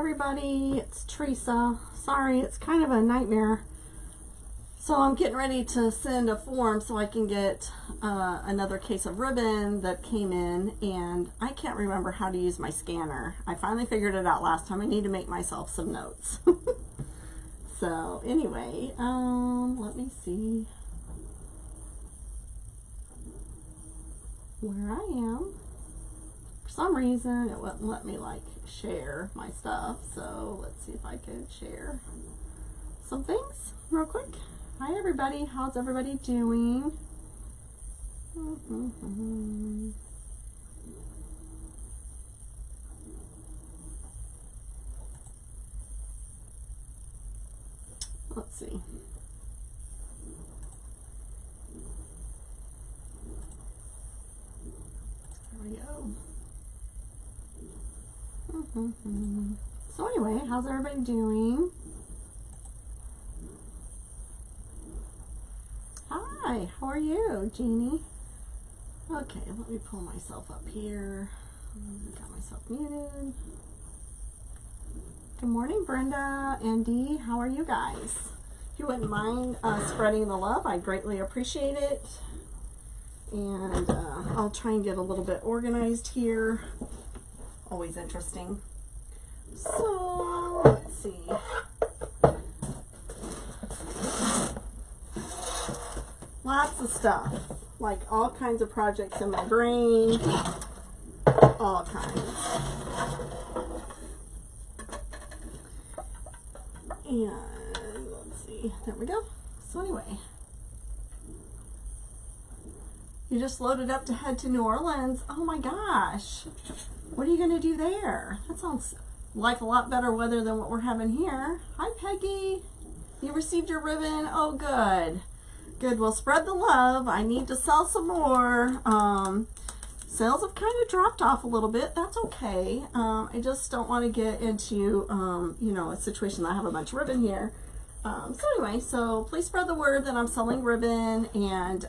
everybody, it's Teresa. Sorry, it's kind of a nightmare. So I'm getting ready to send a form so I can get another case of ribbon that came in, and I can't remember how to use my scanner. I finally figured it out last time. I need to make myself some notes. So anyway, let me see where I am. For some reason it wouldn't let me like share my stuff, so let's see if I can share some things real quick. Hi everybody, how's everybody doing? Let's see. There we go. So anyway, how's everybody doing? Hi, how are you, Jeannie? Okay, let me pull myself up here. Got myself muted. Good morning, Brenda and Dee. How are you guys? If you wouldn't mind spreading the love, I greatly appreciate it. And I'll try and get a little bit organized here. Always interesting. So, let's see. Lots of stuff, like all kinds of projects in my brain, all kinds. And let's see, there we go. So anyway, you just loaded up to head to New Orleans. Oh my gosh, what are you gonna do there? That sounds like a lot better weather than what we're having here. Hi Peggy, you received your ribbon. Oh good. Good, well spread the love. I need to sell some more. Sales have kind of dropped off a little bit. That's okay. I just don't want to get into, you know, a situation that I have a bunch of ribbon here. So anyway, so please spread the word that I'm selling ribbon and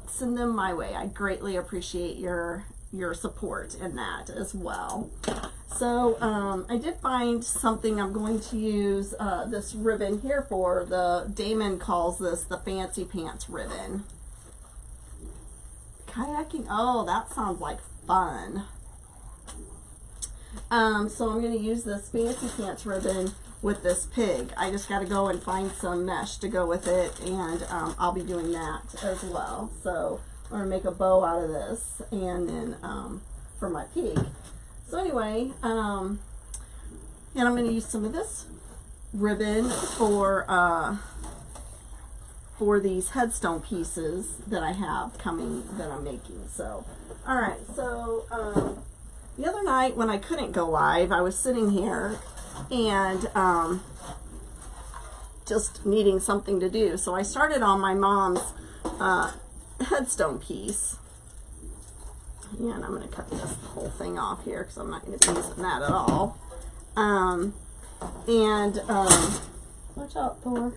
send them my way. I greatly appreciate your support in that as well. So I did find something I'm going to use this ribbon here for. Damon calls this the fancy pants ribbon. Kayaking, oh that sounds like fun. So I'm going to use this fancy pants ribbon with this pig. I just got to go and find some mesh to go with it, and I'll be doing that as well. So I'm going to make a bow out of this, and then for my pig. So anyway, and I'm going to use some of this ribbon for these headstone pieces that I have coming, that I'm making. So, all right. So the other night when I couldn't go live, I was sitting here and just needing something to do. So I started on my mom's headstone piece. Yeah, and I'm going to cut this whole thing off here because I'm not going to be using that at all. Watch out, Thor.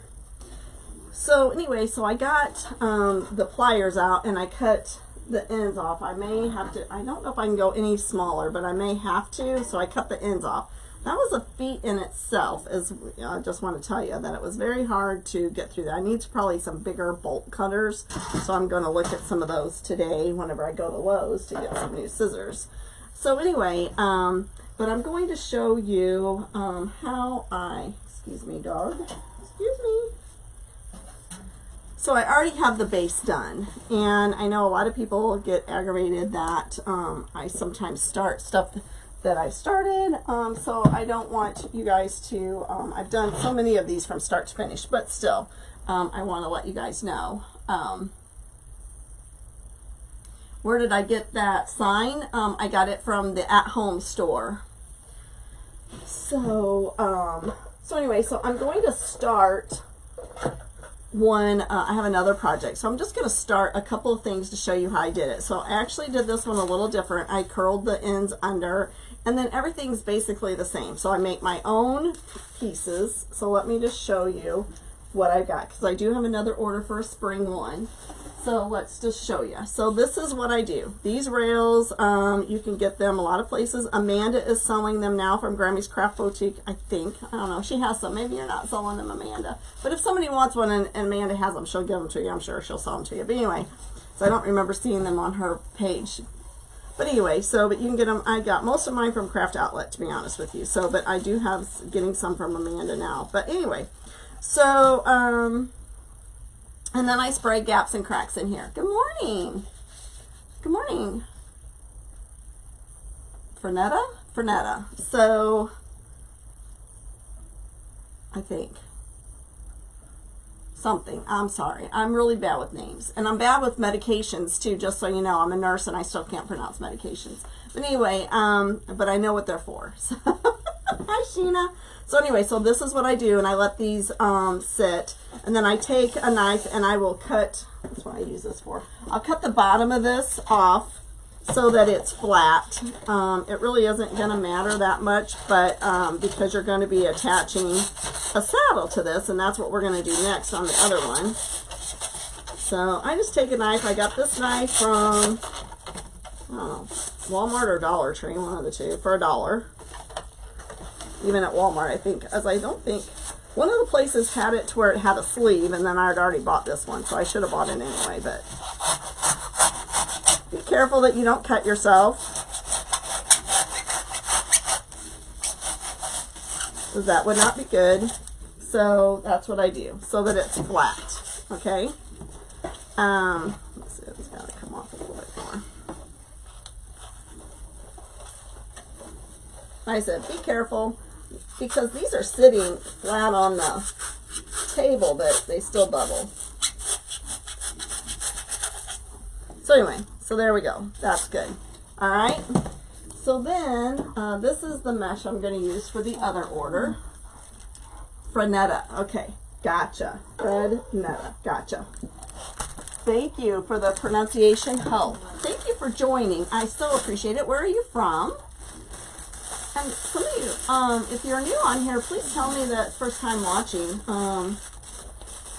So anyway, so I got the pliers out and I cut the ends off. I may have to, I don't know if I can go any smaller, but I may have to, so I cut the ends off. That was a feat in itself. I just want to tell you that it was very hard to get through that. I need probably some bigger bolt cutters, so I'm going to look at some of those today whenever I go to Lowe's to get some new scissors. So anyway, but I'm going to show you how I, excuse me dog, excuse me. So I already have the base done, and I know a lot of people get aggravated that I sometimes start stuff that I've started, so I don't want you guys to, I've done so many of these from start to finish, but still, I want to let you guys know. Where did I get that sign? I got it from the at-home store. So, so anyway, so I'm going to start one, I have another project, so I'm just going to start a couple of things to show you how I did it. So I actually did this one a little different. I curled the ends under, and then everything's basically the same. So I make my own pieces. So let me just show you what I got, because I do have another order for a spring one. So let's just show you. So this is what I do. These rails, you can get them a lot of places. Amanda is selling them now from Grammy's Craft Boutique, I think. I don't know. She has some. Maybe you're not selling them, Amanda. But if somebody wants one and Amanda has them, she'll give them to you. I'm sure she'll sell them to you. But anyway, so I don't remember seeing them on her page. But anyway, but you can get them. I got most of mine from Craft Outlet, to be honest with you. So, but I do have getting some from Amanda now. But anyway, so, and then I spray gaps and cracks in here. Good morning. Good morning. Fernetta. So, I think. Something. I'm sorry. I'm really bad with names. And I'm bad with medications too, just so you know. I'm a nurse and I still can't pronounce medications. But anyway, but I know what they're for. So hi, Sheena. So anyway, so this is what I do, and I let these sit, and then I take a knife and I will cut, that's what I use this for. I'll cut the bottom of this off so that it's flat. It really isn't going to matter that much, but because you're going to be attaching a saddle to this, and that's what we're going to do next on the other one. So I just take a knife. I got this knife from, I don't know, Walmart or Dollar Tree, one of the two, for $1. Even at Walmart, I think, as I don't think, one of the places had it to where it had a sleeve, and then I'd already bought this one, so I should have bought it anyway, but be careful that you don't cut yourself, because that would not be good. So that's what I do, so that it's flat, okay? Let's see, it's got to come off a little bit more. Like I said, be careful, because these are sitting flat on the table, but they still bubble. So anyway, so there we go. That's good. All right. So then, this is the mesh I'm going to use for the other order. Frenetta. Okay. Gotcha. Frenetta. Gotcha. Thank you for the pronunciation help. Thank you for joining. I so appreciate it. Where are you from? And some of you, if you're new on here, please tell me that first time watching. I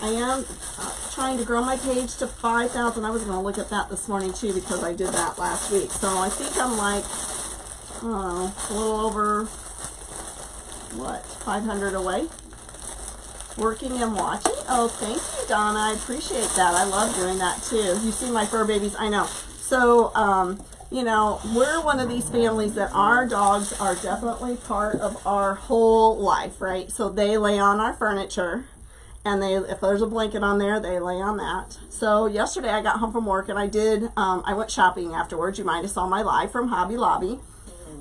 am trying to grow my page to 5,000. I was going to look at that this morning too, because I did that last week. So I think I'm like, a little over, 500 away. Working and watching. Oh, thank you, Donna. I appreciate that. I love doing that too. You see my fur babies? I know. So, you know, we're one of these families that our dogs are definitely part of our whole life, right? So they lay on our furniture, and if there's a blanket on there, they lay on that. So yesterday I got home from work, and I went shopping afterwards. You might have saw my live from Hobby Lobby.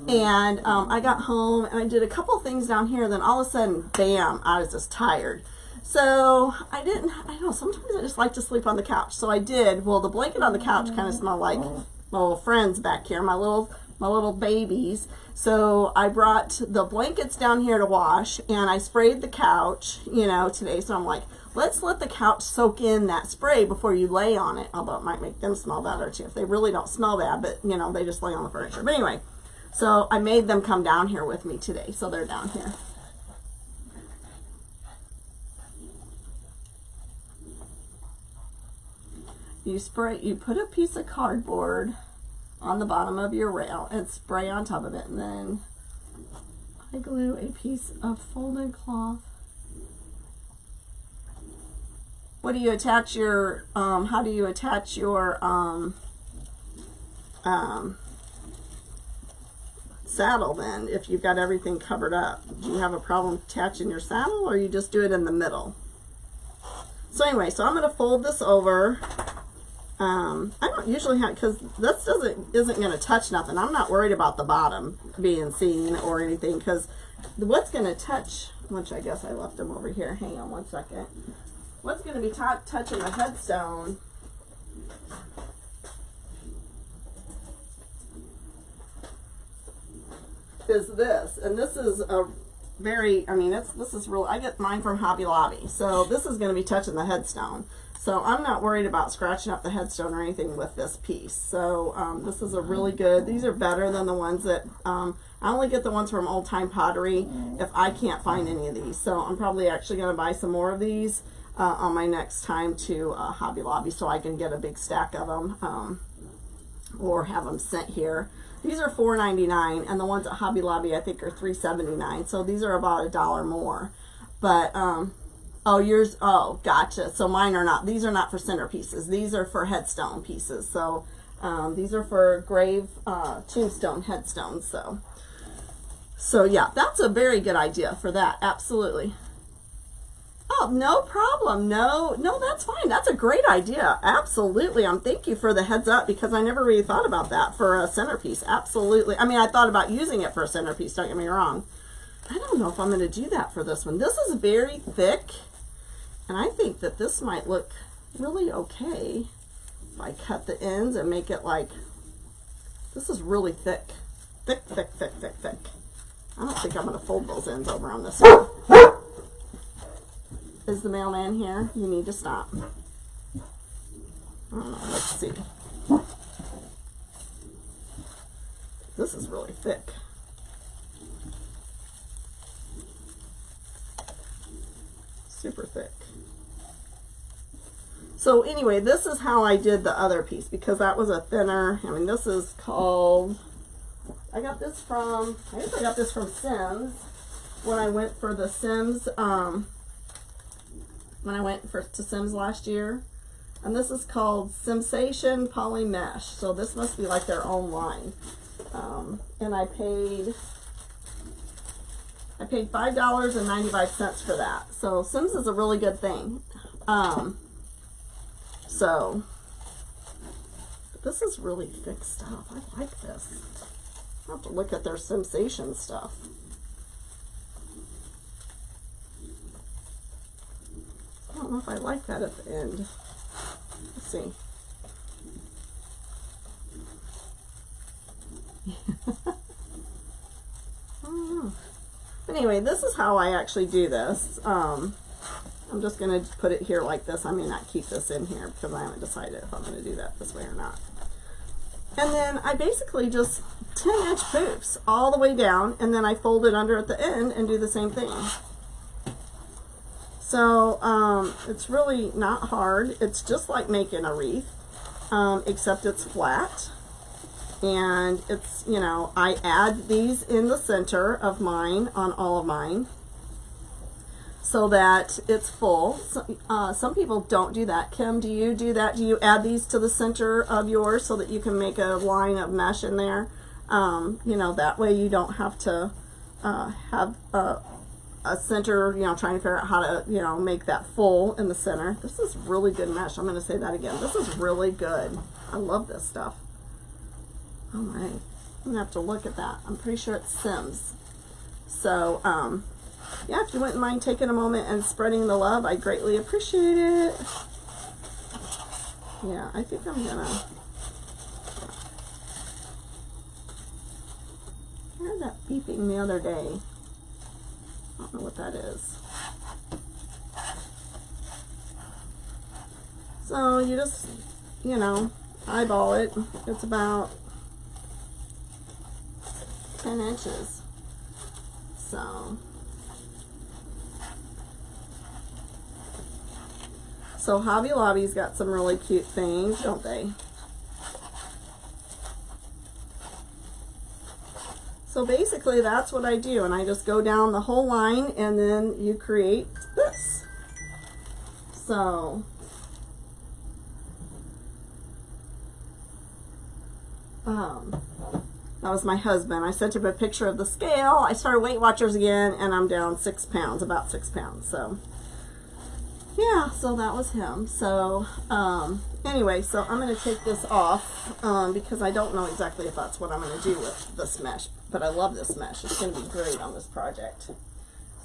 And I got home, and I did a couple things down here, then all of a sudden, bam, I was just tired. So I don't know, sometimes I just like to sleep on the couch. So I did. Well, the blanket on the couch kind of smelled like my little friends back here, my little babies. So I brought the blankets down here to wash, and I sprayed the couch, you know, today. So I'm like, let's let the couch soak in that spray before you lay on it. Although it might make them smell better too, if they really don't smell bad, but you know, they just lay on the furniture. But anyway, so I made them come down here with me today. So they're down here. You put a piece of cardboard on the bottom of your rail and spray on top of it, and then I glue a piece of folded cloth. What do you attach your, how do you attach your saddle then, if you've got everything covered up? Do you have a problem attaching your saddle, or you just do it in the middle? So anyway, so I'm going to fold this over. I don't usually have, because this isn't going to touch nothing. I'm not worried about the bottom being seen or anything, because what's going to touch, which I guess I left them over here. Hang on one second. What's going to be touching the headstone is this, and this is a very, I mean, this is real. I get mine from Hobby Lobby, so this is going to be touching the headstone. So I'm not worried about scratching up the headstone or anything with this piece. So this is a really good, these are better than the ones that, I only get the ones from Old Time Pottery if I can't find any of these. So I'm probably actually going to buy some more of these. on my next time to Hobby Lobby, so I can get a big stack of them, or have them sent here. These are $4.99, and the ones at Hobby Lobby I think are $3.79. So these are about $1 more. But oh, yours, oh, gotcha. So mine are not. These are not for centerpieces. These are for headstone pieces. So these are for grave tombstone headstones. So yeah, that's a very good idea for that. Absolutely. Oh, no problem. No, that's fine. That's a great idea. Absolutely. Thank you for the heads up, because I never really thought about that for a centerpiece. Absolutely. I mean, I thought about using it for a centerpiece, don't get me wrong. I don't know if I'm going to do that for this one. This is very thick, and I think that this might look really okay if I cut the ends and make it like, this is really thick. Thick, thick, thick, thick, thick. I don't think I'm going to fold those ends over on this one. Is the mailman here? You need to stop. I don't know. Let's see. This is really thick. Super thick. So anyway, this is how I did the other piece, because that was a thinner. I mean, this is called, I guess I got this from Sims when I went for the Sims, to Sims last year. And this is called Sensation Poly Mesh. So this must be like their own line. And I paid $5.95 for that. So Sims is a really good thing. So this is really thick stuff. I like this. I have to look at their Sensation stuff. I don't know if I like that at the end. Let's see. I don't know. But anyway, this is how I actually do this. I'm just going to put it here like this. I may not keep this in here because I haven't decided if I'm going to do that this way or not. And then I basically just 10-inch poofs all the way down, and then I fold it under at the end and do the same thing. So it's really not hard. It's just like making a wreath, except it's flat. And it's, you know, I add these in the center of mine, on all of mine, so that it's full. Some people don't do that. Kim, do you do that? Do you add these to the center of yours so that you can make a line of mesh in there? You know, that way you don't have to have a center, you know, trying to figure out how to, you know, make that full in the center. This is really good mesh. I'm going to say that again. This is really good. I love this stuff. All right. I'm going to have to look at that. I'm pretty sure it's Sims. So, yeah, if you wouldn't mind taking a moment and spreading the love, I greatly appreciate it. Yeah, I think I'm going to... I heard that beeping the other day. I don't know what that is. So you just, you know, eyeball it. It's about 10 inches. So Hobby Lobby's got some really cute things, don't they? So basically that's what I do, and I just go down the whole line, and then you create this. So that was my husband. I sent him a picture of the scale. I started Weight Watchers again, and I'm down 6 pounds, about 6 pounds. So yeah, so that was him. So anyway, so I'm going to take this off because I don't know exactly if that's what I'm going to do with this mesh, but I love this mesh. It's going to be great on this project.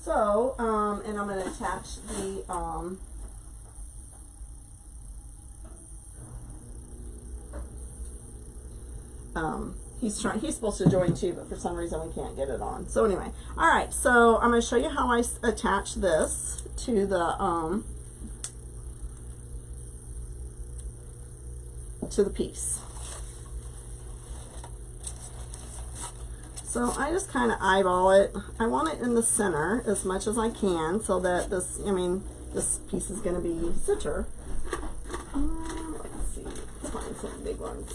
So and I'm going to attach the he's supposed to join too, but for some reason we can't get it on. So anyway, all right, so I'm going to show you how I attach this to the piece. So I just kind of eyeball it. I want it in the center as much as I can so that this, I mean, This piece is going to be center. Let's see, let's find some big ones.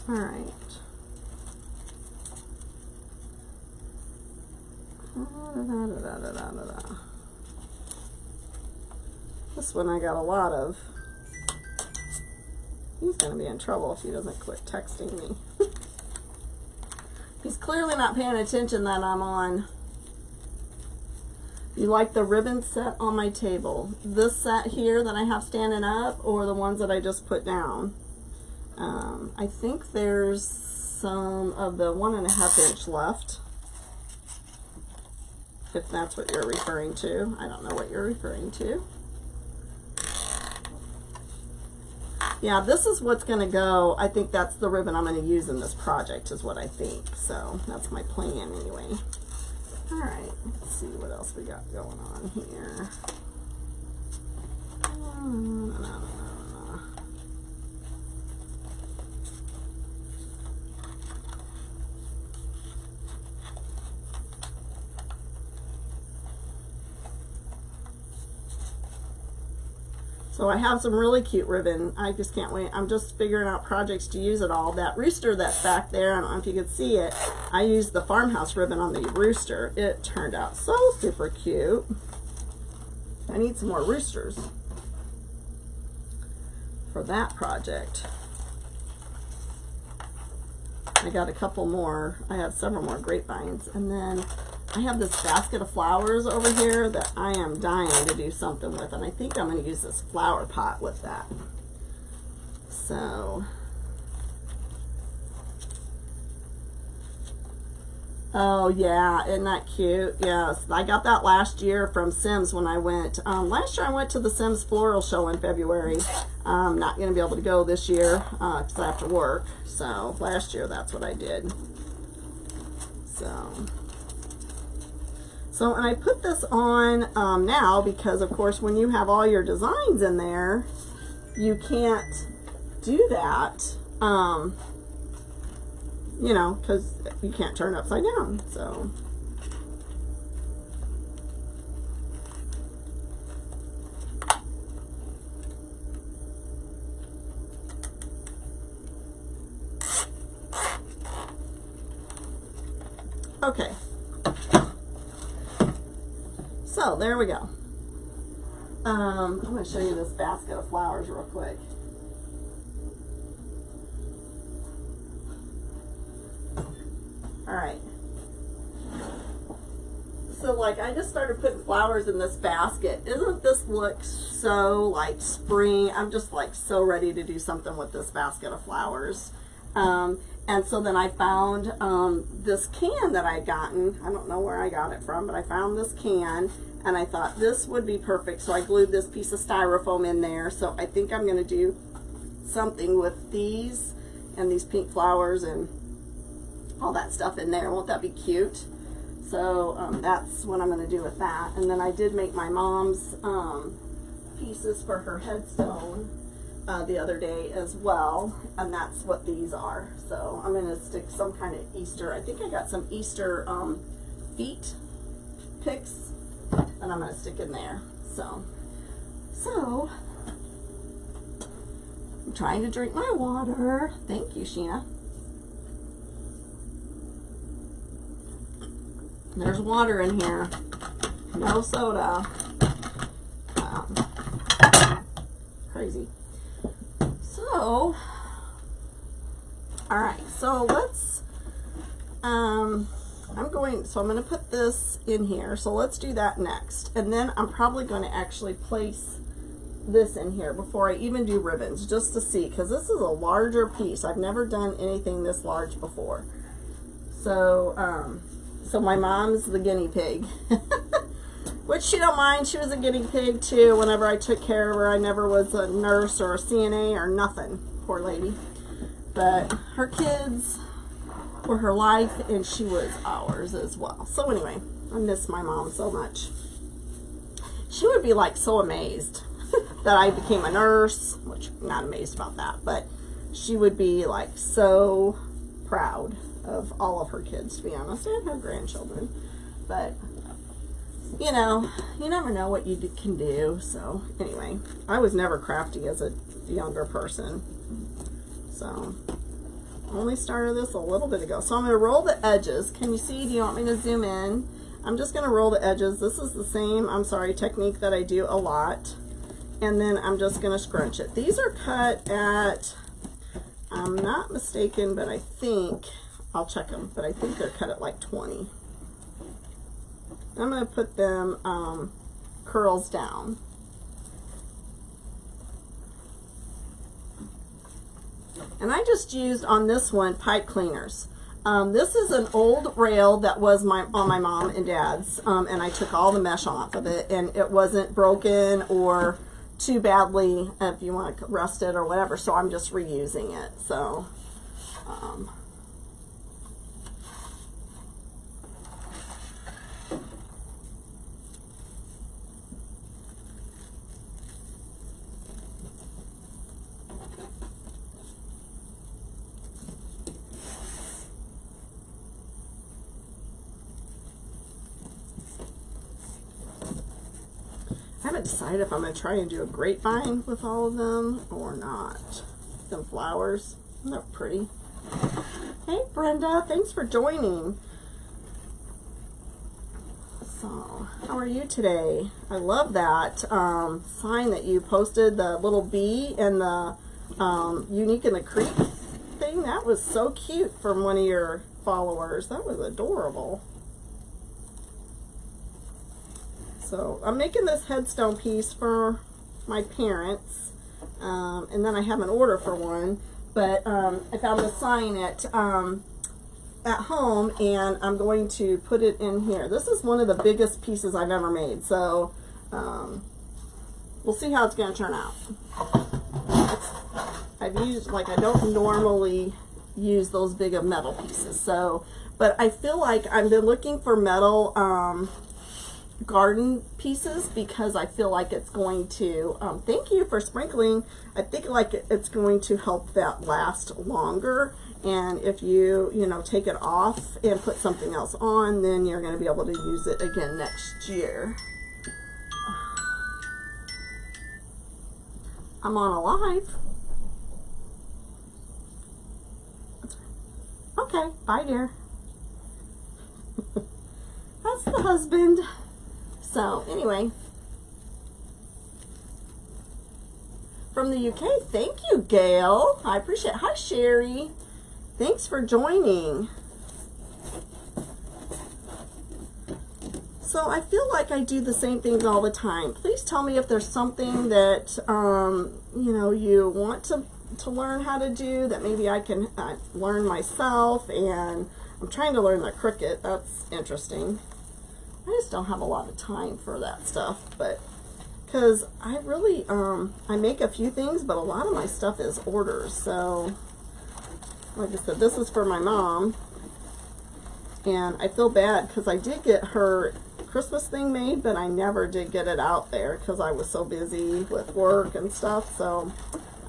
All right. This one I got a lot of. He's going to be in trouble if he doesn't quit texting me. He's clearly not paying attention that I'm on. You like the ribbon set on my table? This set here that I have standing up, or the ones that I just put down? I think there's some of the 1.5 inch left. If that's what you're referring to. I don't know what you're referring to. Yeah, this is what's going to go. I think that's the ribbon I'm going to use in this project is what I think. So that's my plan anyway. All right, let's see what else we got going on here. So I have some really cute ribbon. I just can't wait. I'm just figuring out projects to use it all. That rooster that's back there, I don't know if you can see it, I used the farmhouse ribbon on the rooster. It turned out so super cute. I need some more roosters for that project. I got a couple more. I have several more grapevines. And then I have this basket of flowers over here that I am dying to do something with, and I think I'm going to use this flower pot with that. So, oh yeah, isn't that cute? Yes, I got that last year from Sims when I went. Last year I went to the Sims Floral Show in February. I'm not going to be able to go this year because I have to work. So last year that's what I did. So, and I put this on now because, of course, when you have all your designs in there, you can't do that, you know, because you can't turn it upside down. So, okay. So there we go. I'm going to show you this basket of flowers real quick. All right. So like I just started putting flowers in this basket. Isn't this look so like spring? I'm just like so ready to do something with this basket of flowers. And so then I found this can that I'd gotten. I don't know where I got it from, but I found this can and I thought this would be perfect. So I glued this piece of styrofoam in there. So I think I'm going to do something with these and these pink flowers and all that stuff in there. Won't that be cute? So that's what I'm going to do with that. And then I did make my mom's pieces for her headstone the other day as well, and that's what these are. So I'm going to stick some kind of Easter. I think I got some Easter feet picks, and I'm going to stick in there. So I'm trying to drink my water. Thank you, Sheena. There's water in here. No soda. Crazy. So, all right, so let's, I'm going to put this in here. So let's do that next. And then I'm probably going to actually place this in here before I even do ribbons, just to see, because this is a larger piece. I've never done anything this large before. So, so my mom's the guinea pig, which she don't mind. She was a guinea pig too whenever I took care of her. I never was a nurse or a CNA or nothing, poor lady. But her kids were her life and she was ours as well. So anyway, I miss my mom so much. She would be like so amazed that I became a nurse, which I'm not amazed about that, but she would be like so proud of all of her kids, to be honest, and her grandchildren. But, you know, you never know what you can do. So, anyway, I was never crafty as a younger person. So, only started this a little bit ago. So, I'm going to roll the edges. Can you see? Do you want me to zoom in? I'm just going to roll the edges. This is the same, technique that I do a lot. And then I'm just going to scrunch it. These are cut at, I'm not mistaken, but I think, I'll check them, but I think they're cut at like 20. I'm going to put them curls down. And I just used on this one pipe cleaners. This is an old rail that was on my mom and dad's, and I took all the mesh off of it, and it wasn't broken or too badly, if you want to rust it or whatever, so I'm just reusing it. So I haven't decided if I'm going to try and do a grapevine with all of them or not. Them flowers, they're pretty. Hey Brenda, thanks for joining. So, how are you today? I love that sign that you posted, the little bee and the Unique in the Creek thing. That was so cute from one of your followers. That was adorable. So I'm making this headstone piece for my parents, and then I have an order for one, but I found the sign at home, and I'm going to put it in here. This is one of the biggest pieces I've ever made, so we'll see how it's going to turn out. I've used, like, I don't normally use those big of metal pieces, so, but I feel like I've been looking for metal garden pieces because I feel like it's going to, thank you for sprinkling, I think like it's going to help that last longer, and if you take it off and put something else on, then you're going to be able to use it again next year. I'm on a live. Okay, bye dear. That's the husband. So, anyway, from the UK, thank you, Gail. I appreciate it. Hi, Sherry. Thanks for joining. So, I feel like I do the same things all the time. Please tell me if there's something that, you want to learn how to do that maybe I can learn myself. And I'm trying to learn the cricket. That's interesting. I just don't have a lot of time for that stuff, but because I really, I make a few things, but a lot of my stuff is orders. So, like I said, this is for my mom, and I feel bad because I did get her Christmas thing made, but I never did get it out there because I was so busy with work and stuff, so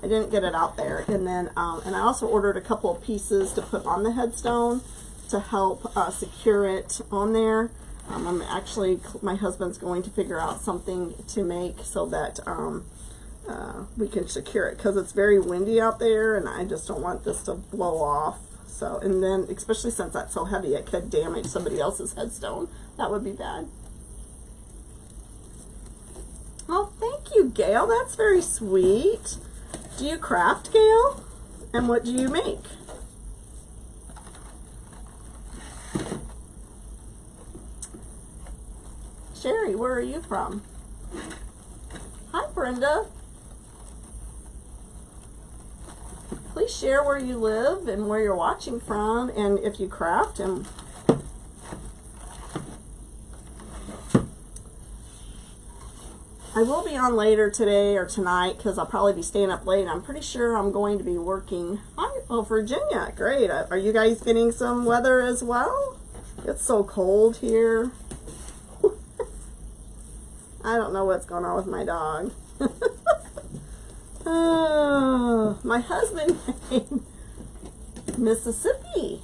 I didn't get it out there. And then, and I also ordered a couple of pieces to put on the headstone to help secure it on there. I'm actually, my husband's going to figure out something to make so that we can secure it, because it's very windy out there and I just don't want this to blow off. So, and then especially since that's so heavy, it could damage somebody else's headstone. That would be bad. Oh, thank you, Gail. That's very sweet. Do you craft, Gail? And what do you make? Sherry, where are you from? Hi, Brenda. Please share where you live and where you're watching from, and if you craft. And I will be on later today or tonight because I'll probably be staying up late. I'm pretty sure I'm going to be working. Hi, oh, Virginia, great. Are you guys getting some weather as well? It's so cold here. I don't know what's going on with my dog. Oh, my husband made Mississippi.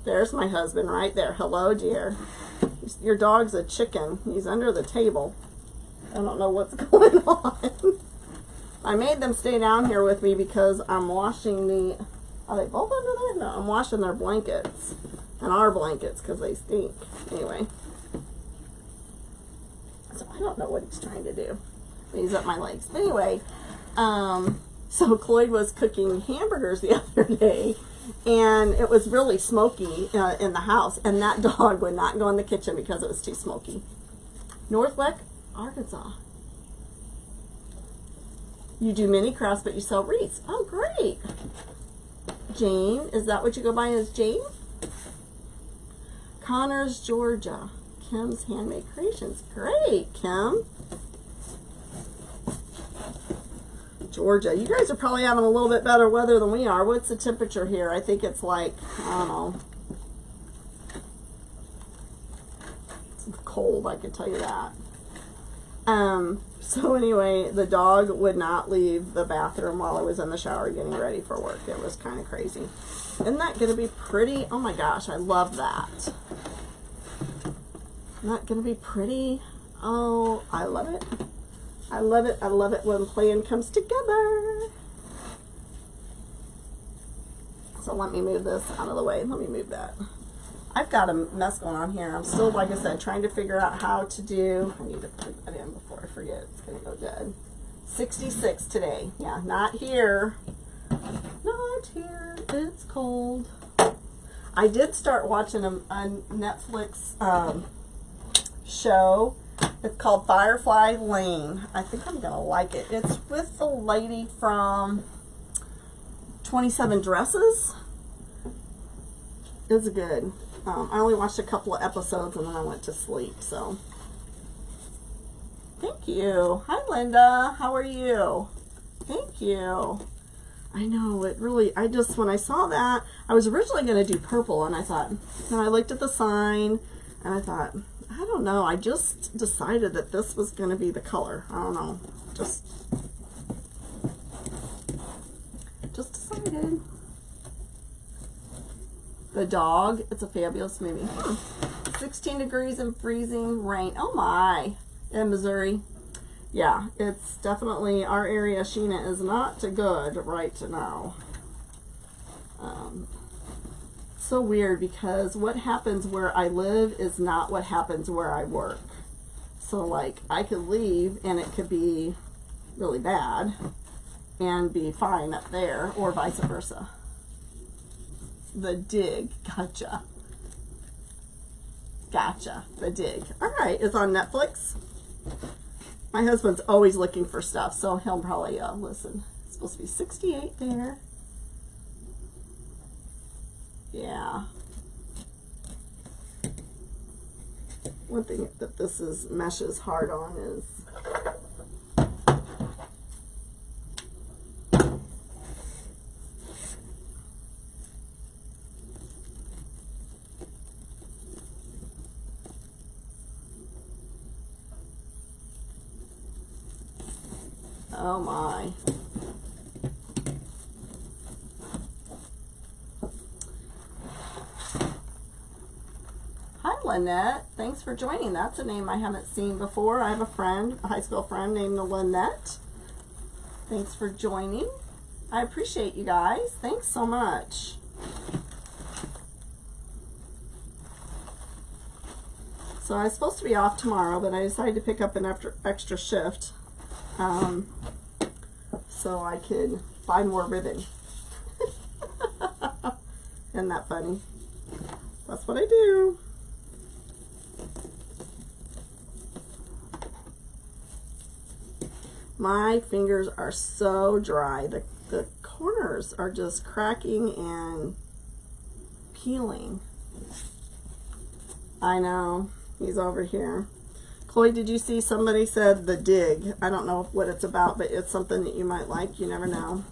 There's my husband right there. Hello, dear. Your dog's a chicken. He's under the table. I don't know what's going on. I made them stay down here with me because I'm washing the... Are they both under there? No, I'm washing their blankets. And our blankets because they stink. Anyway. So I don't know what he's trying to do. He's up my legs. But anyway, so Cloyd was cooking hamburgers the other day. And it was really smoky in the house. And that dog would not go in the kitchen because it was too smoky. Northwest, Arkansas. You do mini crafts, but you sell wreaths. Oh, great. Jane, is that what you go by as Jane? Connors, Georgia. Kim's Handmade Creations. Great, Kim. Georgia. You guys are probably having a little bit better weather than we are. What's the temperature here? I think it's like, I don't know. It's cold, I can tell you that. So anyway, the dog would not leave the bathroom while I was in the shower getting ready for work. It was kind of crazy. Isn't that going to be pretty? Oh my gosh, I love that. Isn't that going to be pretty? Oh, I love it. I love it. I love it when plan comes together. So let me move this out of the way. Let me move that. I've got a mess going on here. I'm still, like I said, trying to figure out how to do. I need to put that in before I forget. It's going to go dead. 66 today. Yeah, not here. Not here. It's cold. I did start watching a Netflix show. It's called Firefly Lane. I think I'm going to like it. It's with the lady from 27 Dresses. It's good. I only watched a couple of episodes and then I went to sleep, so. Thank you. Hi, Linda. How are you? Thank you. I know, it really, when I saw that, I was originally going to do purple, and I thought, I looked at the sign, and I thought, I don't know, I just decided that this was going to be the color. I don't know. Just decided. The Dog. It's a fabulous movie. 16 degrees and freezing rain. Oh my. In Missouri. Yeah, it's definitely, our area, Sheena, is not good right now. So weird because what happens where I live is not what happens where I work. So like I could leave and it could be really bad and be fine up there, or vice versa. The Dig. Gotcha. Gotcha. The Dig. All right. It's on Netflix. My husband's always looking for stuff, so he'll probably listen. It's supposed to be 68 there. Yeah. One thing that this meshes hard on is oh my. Hi Lynette, thanks for joining. That's a name I haven't seen before. I have a friend, a high school friend named Lynette. Thanks for joining. I appreciate you guys. Thanks so much. So I was supposed to be off tomorrow, but I decided to pick up an extra shift. So I could buy more ribbon. Isn't that funny? That's what I do. My fingers are so dry. The corners are just cracking and peeling. I know. He's over here. Chloe, did you see somebody said The Dig? I don't know what it's about, but it's something that you might like. You never know.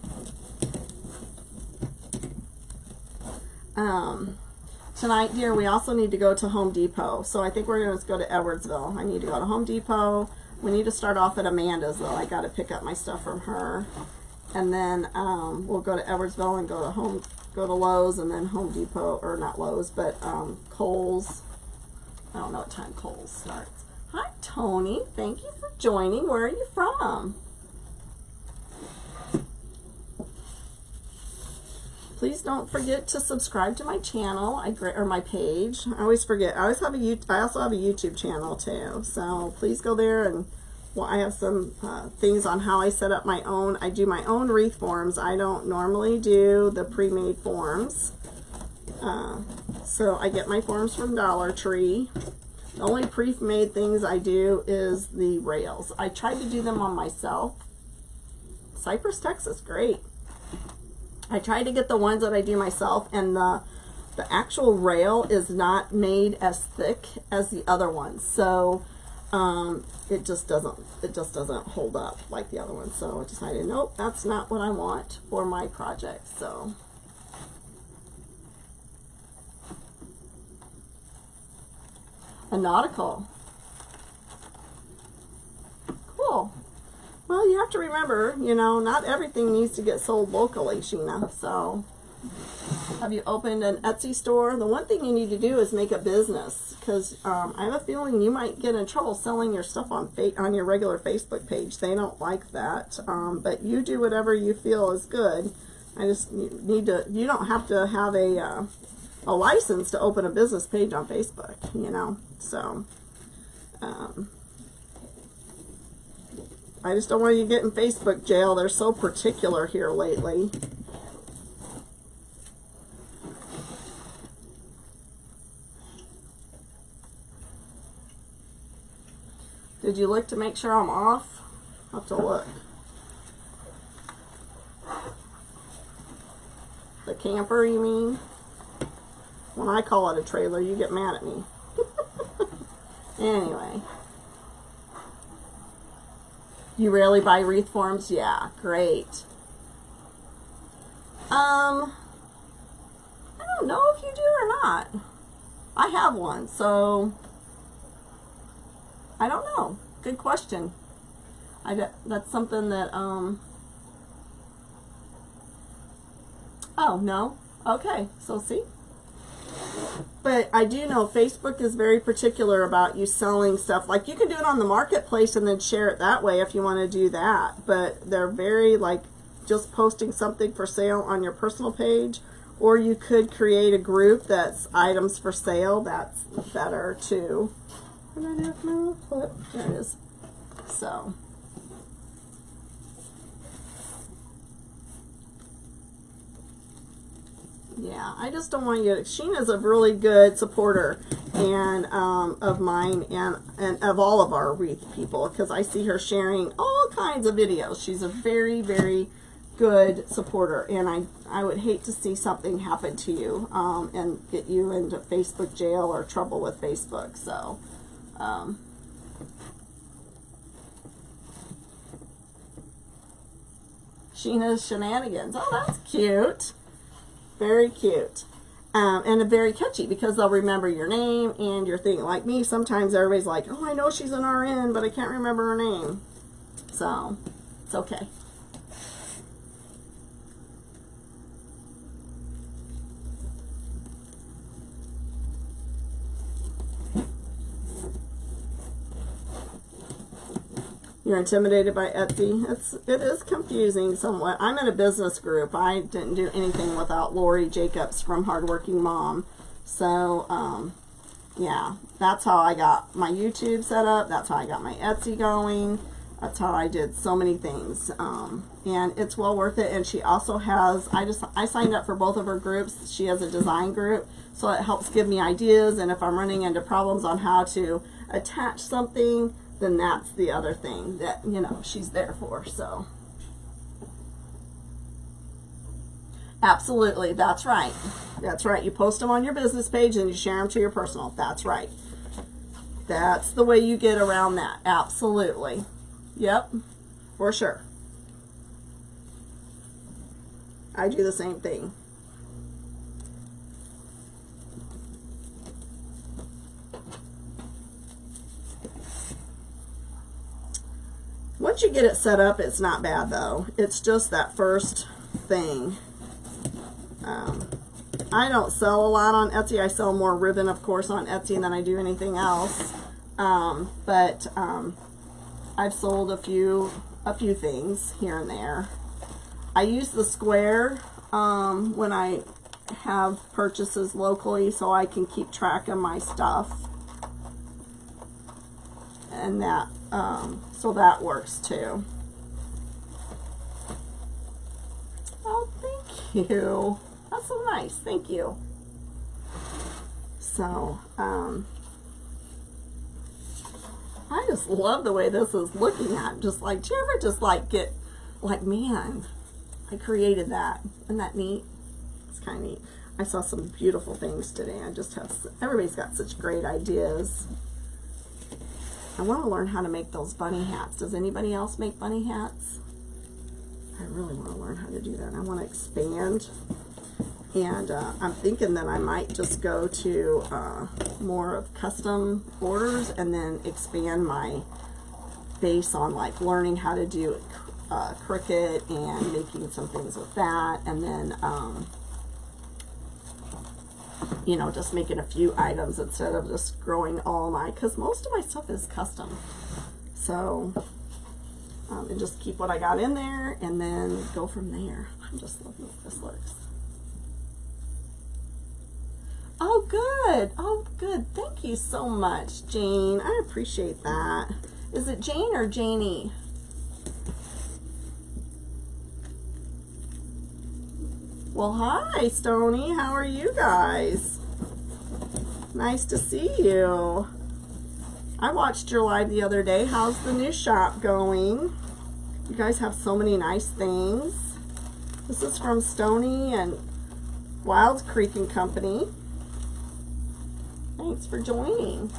Tonight, dear, we also need to go to Home Depot. So I think we're going to go to Edwardsville. I need to go to Home Depot. We need to start off at Amanda's, though. I got to pick up my stuff from her. And then we'll go to Edwardsville and go to go to Lowe's and then Home Depot, or not Lowe's, but Kohl's. I don't know what time Kohl's starts. Hi, Tony. Thank you for joining. Where are you from? Please don't forget to subscribe to my channel, or my page. I always forget. I also have a YouTube channel too. So please go there, and well, I have some things on how I set up my own. I do my own wreath forms. I don't normally do the pre-made forms. So I get my forms from Dollar Tree. The only pre-made things I do is the rails. I tried to do them on myself. Cypress, Texas, great. I try to get the ones that I do myself, and the actual rail is not made as thick as the other ones, so it just doesn't hold up like the other ones. So I decided, nope, that's not what I want for my project. So a nautical, cool. Well, you have to remember, you know, not everything needs to get sold locally, Sheena. So, have you opened an Etsy store? The one thing you need to do is make a business, because I have a feeling you might get in trouble selling your stuff on your regular Facebook page. They don't like that. But you do whatever you feel is good. I just need to. You don't have to have a license to open a business page on Facebook, you know. So. I just don't want you to get in Facebook jail. They're so particular here lately. Did you look to make sure I'm off? I'll have to look. The camper, you mean? When I call it a trailer, you get mad at me. Anyway. You rarely buy wreath forms? Yeah, great. I don't know if you do or not. I have one, so I don't know. Good question. That's something that, oh, no? Okay, so see? But I do know Facebook is very particular about you selling stuff. Like, you can do it on the marketplace and then share it that way if you want to do that. But they're very, like, just posting something for sale on your personal page. Or you could create a group that's items for sale. That's better, too. There it is. So. Yeah, I just don't want you to. Sheena's a really good supporter and of mine and of all of our wreath people, because I see her sharing all kinds of videos. She's a very, very good supporter, and I would hate to see something happen to you and get you into Facebook jail or trouble with Facebook. So Sheena's shenanigans. Oh, that's cute. Very cute. And very catchy, because they'll remember your name and your thing. Like me, sometimes everybody's like, oh, I know she's an RN, but I can't remember her name. So, it's okay. You're intimidated by Etsy. It is confusing somewhat. I'm in a business group. I didn't do anything without Lori Jacobs from Hardworking Mom. So, yeah, that's how I got my YouTube set up. That's how I got my Etsy going. That's how I did so many things. And it's well worth it. And she also has, I signed up for both of her groups. She has a design group, so it helps give me ideas. And if I'm running into problems on how to attach something, then that's the other thing that, you know, she's there for. So absolutely, that's right. That's right. You post them on your business page and you share them to your personal. That's right. That's the way you get around that. Absolutely. Yep, for sure. I do the same thing. Once you get it set up, it's not bad though. It's just that first thing. I don't sell a lot on Etsy. I sell more ribbon, of course, on Etsy than I do anything else. But I've sold a few things here and there. I use the square when I have purchases locally, so I can keep track of my stuff, and that so that works too. Oh, thank you. That's so nice. Thank you. So I just love the way this is looking at. Just like, do you ever just like get like, man, I created that. Isn't that neat? It's kind of neat. I saw some beautiful things today. I just have, everybody's got such great ideas. I want to learn how to make those bunny hats. Does anybody else make bunny hats? I really want to learn how to do that. I want to expand. And I'm thinking that I might just go to more of custom orders and then expand my base on like learning how to do Cricut and making some things with that, and then you know, just making a few items instead of just growing all my, because most of my stuff is custom. So and just keep what I got in there and then go from there. I'm just loving how this looks. Oh, good. Oh, good. Thank you so much, Jane. I appreciate that. Is it Jane or Janie? Well, hi, Stony. How are you guys? Nice to see you. I watched your live the other day. How's the new shop going? You guys have so many nice things. This is from Stony and Wild Creek and Company. Thanks for joining.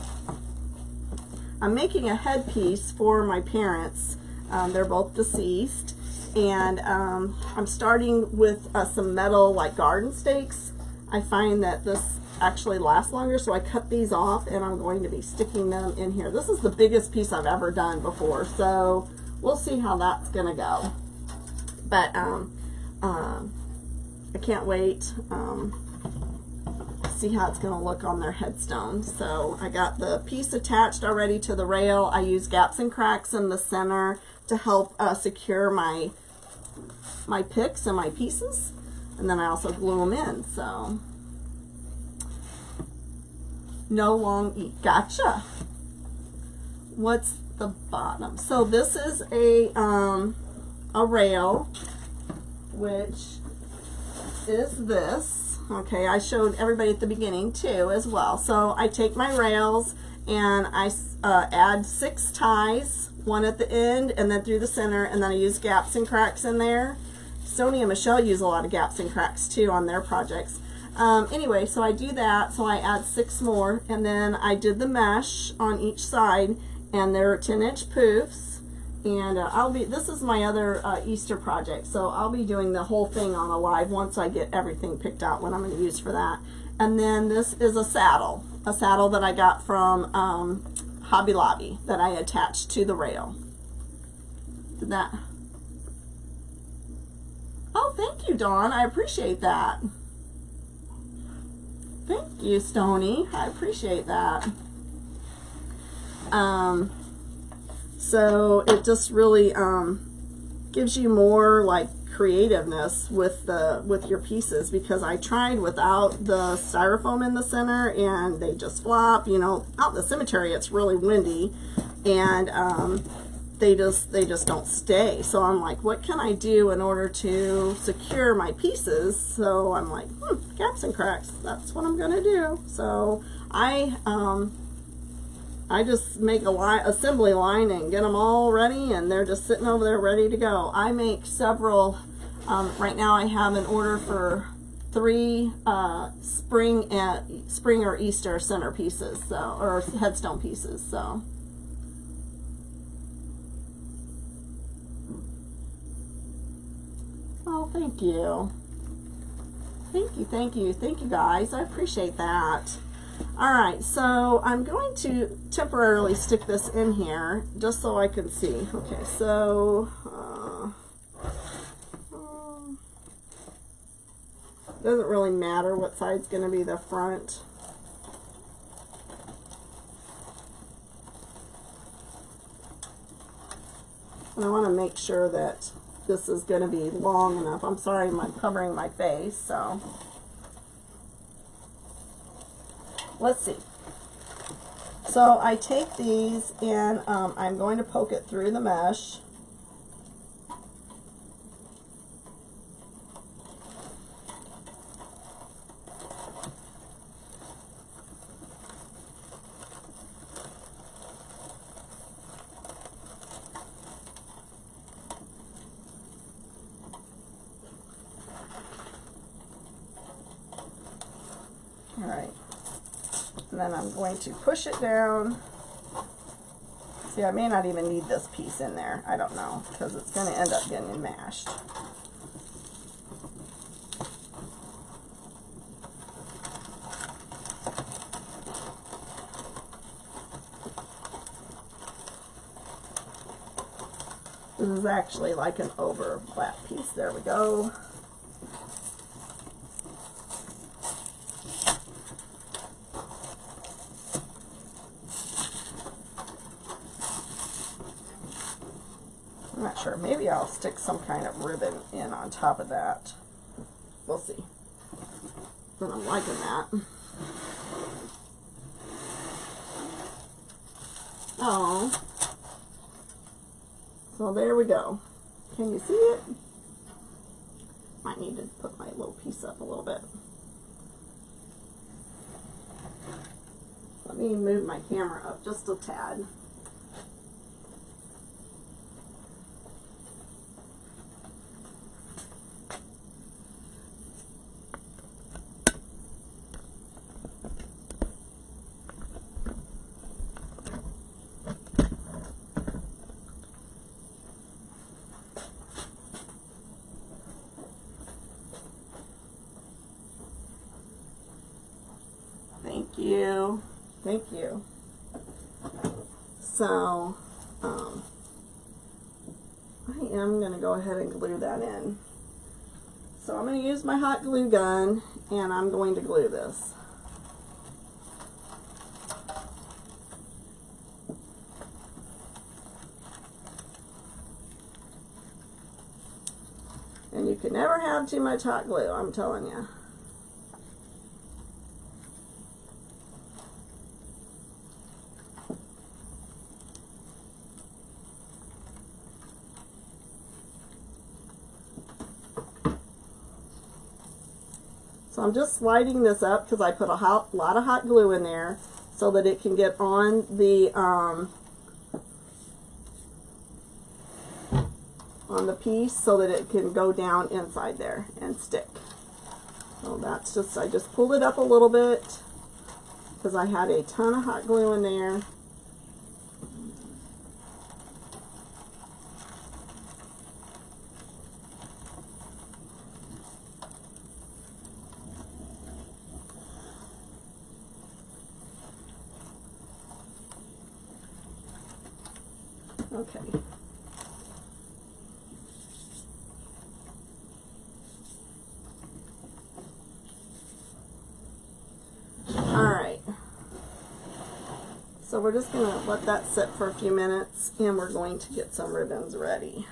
I'm making a headpiece for my parents. They're both deceased. And I'm starting with some metal like garden stakes. I find that this actually lasts longer, so I cut these off and I'm going to be sticking them in here. This is the biggest piece I've ever done before, so we'll see how that's gonna go. But I can't wait. See how it's going to look on their headstone. So I got the piece attached already to the rail. I use gaps and cracks in the center to help secure my picks and my pieces, and then I also glue them in. So no long E. Gotcha. What's the bottom? So this is a rail, which is this. Okay, I showed everybody at the beginning too as well. So I take my rails and I add 6 ties, one at the end and then through the center, and then I use gaps and cracks in there. Sony and Michelle use a lot of gaps and cracks too on their projects. Anyway, so I do that, so I add 6 more, and then I did the mesh on each side, and they're 10-inch poofs. And this is my other Easter project, so I'll be doing the whole thing on a live once I get everything picked out what I'm going to use for that. And then this is a saddle that I got from Hobby Lobby that I attached to the rail. Did that? Oh, thank you, Dawn. I appreciate that. Thank you, Stony. I appreciate that. So it just really gives you more like creativeness with your pieces, because I tried without the styrofoam in the center and they just flop. You know, out in the cemetery it's really windy, and they just don't stay. So I'm like, what can I do in order to secure my pieces? So I'm like, gaps and cracks. That's what I'm gonna do. So I just make a assembly line and get them all ready, and they're just sitting over there ready to go. I make several. Right now I have an order for 3 spring or Easter centerpieces, so, or headstone pieces. So oh, thank you. Thank you guys. I appreciate that. Alright, so I'm going to temporarily stick this in here just so I can see. Okay, so Doesn't really matter what side's going to be the front. And I want to make sure that this is going to be long enough. I'm sorry, I'm covering my face, so let's see. So I take these and I'm going to poke it through the mesh. All right, and then I'm going to push it down. See, I may not even need this piece in there. I don't know, because it's going to end up getting mashed. This is actually like an overlap piece. There we go. I'm not sure. Maybe I'll stick some kind of ribbon in on top of that. We'll see. But I'm liking that. Oh. So there we go. Can you see it? Might need to put my little piece up a little bit. Let me move my camera up just a tad. Thank you. Thank you. So, I am going to go ahead and glue that in. So I'm going to use my hot glue gun and I'm going to glue this. And you can never have too much hot glue, I'm telling you. So I'm just sliding this up because I put a lot of hot glue in there so that it can get on the piece so that it can go down inside there and stick. So that's just, I just pulled it up a little bit because I had a ton of hot glue in there. Okay. All right. So we're just going to let that sit for a few minutes and we're going to get some ribbons ready.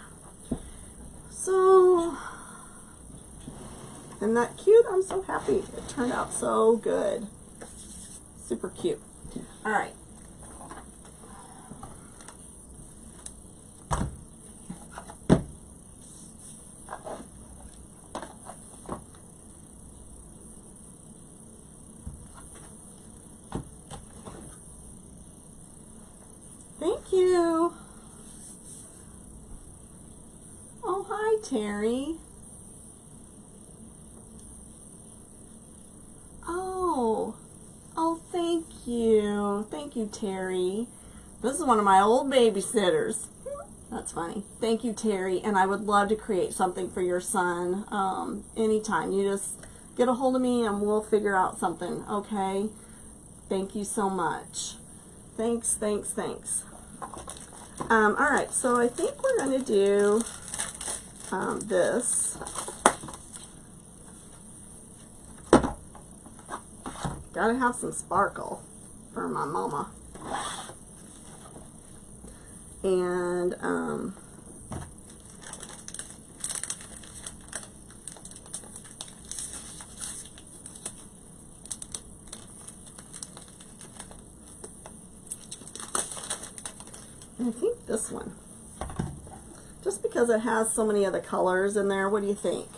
So, isn't that cute? I'm so happy. It turned out so good. Super cute. All right. Thank you. Oh, hi, Terry. Oh, thank you. Thank you, Terry. This is one of my old babysitters. That's funny. Thank you, Terry. And I would love to create something for your son anytime. You just get a hold of me and we'll figure out something, okay? Thank you so much. Thanks, thanks, thanks. All right, so I think we're going to do this. Gotta have some sparkle for my mama. And I think this one, just because it has so many other colors in there. What do you think?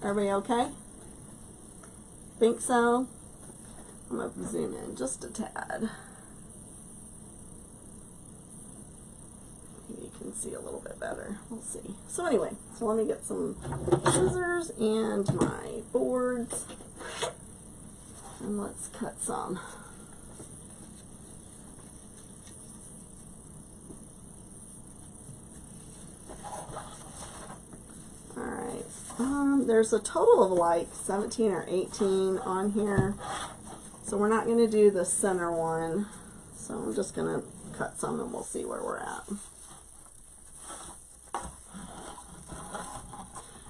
Everybody okay? Think so? I'm going to zoom in just a tad. Maybe you can see a little bit better. We'll see. So anyway, so let me get some scissors and my boards, and let's cut some. There's a total of like 17 or 18 on here, so we're not going to do the center one, so I'm just going to cut some and we'll see where we're at,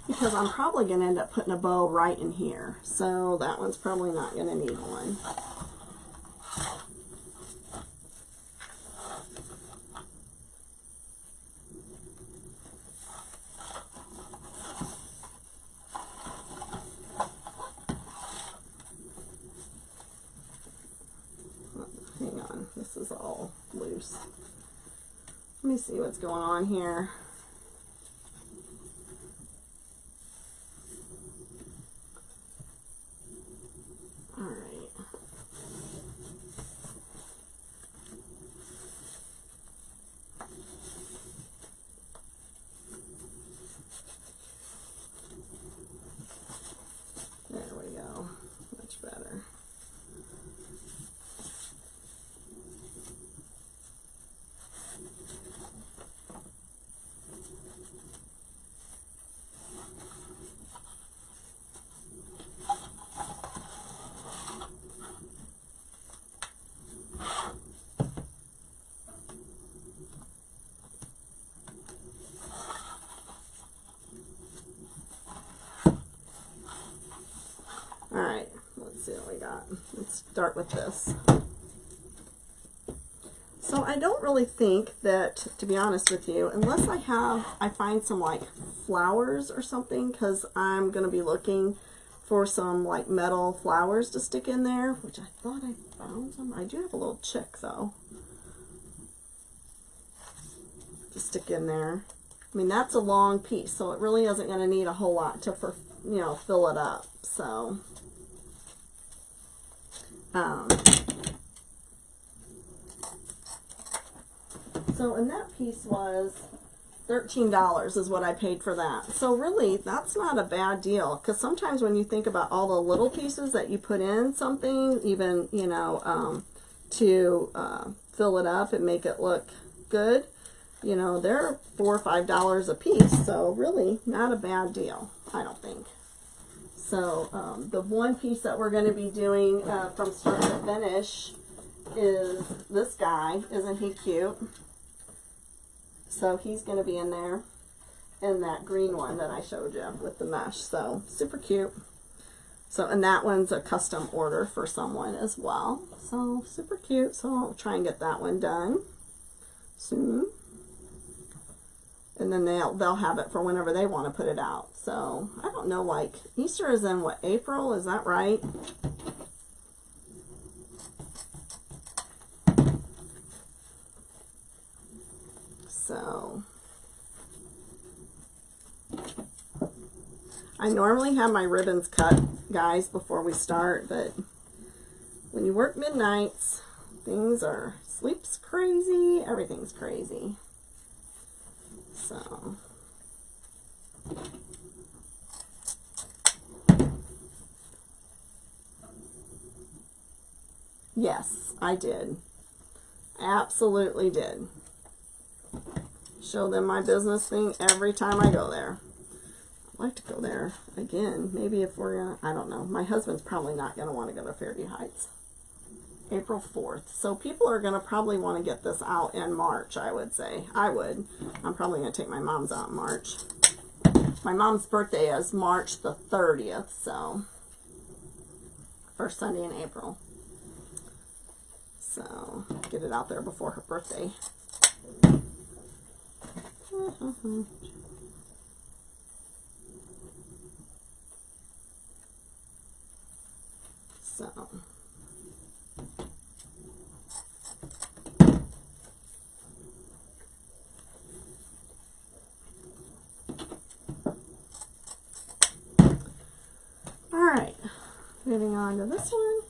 because I'm probably going to end up putting a bow right in here, so that one's probably not going to need one. Hang on, this is all loose. Let me see what's going on here. All right. There we go. Much better. Alright, let's see what we got. Let's start with this. So I don't really think that, to be honest with you, unless I find some like flowers or something, because I'm going to be looking for some like metal flowers to stick in there, which I thought I found some. I do have a little chick though to stick in there. I mean, that's a long piece, so it really isn't going to need a whole lot to, you know, fill it up. So and that piece was $13 is what I paid for that. So really, that's not a bad deal, because sometimes when you think about all the little pieces that you put in something, even, you know, to fill it up and make it look good, you know, they're $4 or $5 a piece. So really, not a bad deal, I don't think. So the one piece that we're going to be doing from start to finish is this guy. Isn't he cute? So he's going to be in there, in that green one that I showed you with the mesh. So super cute. So, and that one's a custom order for someone as well. So super cute. So I'll try and get that one done soon. And then they'll have it for whenever they want to put it out. So I don't know, like Easter is in what, April? Is that right? So I normally have my ribbons cut, guys, before we start, but when you work midnights, sleep's crazy, everything's crazy. So yes, I did. Absolutely did. Show them my business thing every time I go there. I'd like to go there again. Maybe if we're gonna, I don't know. My husband's probably not gonna want to go to Fairview Heights. April 4th. So people are gonna probably want to get this out in March, I would say. I would. I'm probably gonna take my mom's out in March. My mom's birthday is March the 30th, so first Sunday in April. So get it out there before her birthday. So all right, moving on to this one.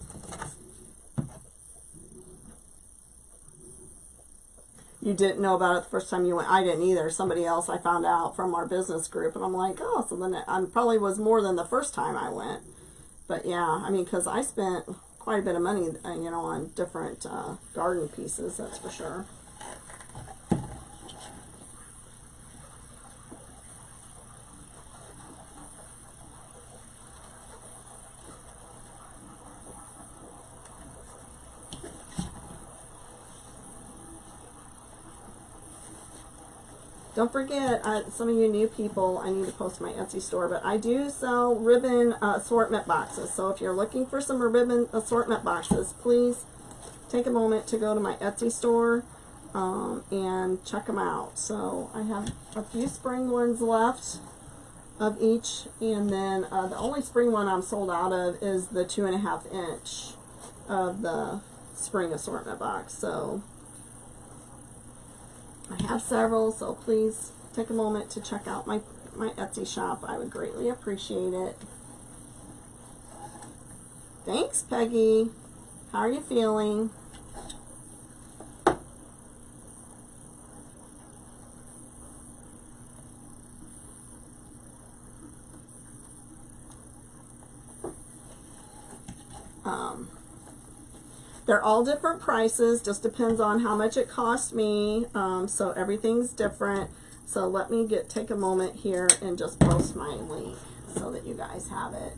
You didn't know about it the first time you went. I didn't either. Somebody else I found out from our business group, and I'm like, oh, so then it probably was more than the first time I went. But yeah, I mean, because I spent quite a bit of money, you know, on different garden pieces, that's for sure. Don't forget, some of you new people, I need to post my Etsy store, but I do sell ribbon assortment boxes. So if you're looking for some ribbon assortment boxes, please take a moment to go to my Etsy store and check them out. So I have a few spring ones left of each, and then the only spring one I'm sold out of is the 2.5 inch of the spring assortment box. So I have several, so please take a moment to check out my Etsy shop. I would greatly appreciate it. Thanks, Peggy. How are you feeling? They're all different prices, just depends on how much it cost me, so everything's different. So let me take a moment here and just post my link so that you guys have it.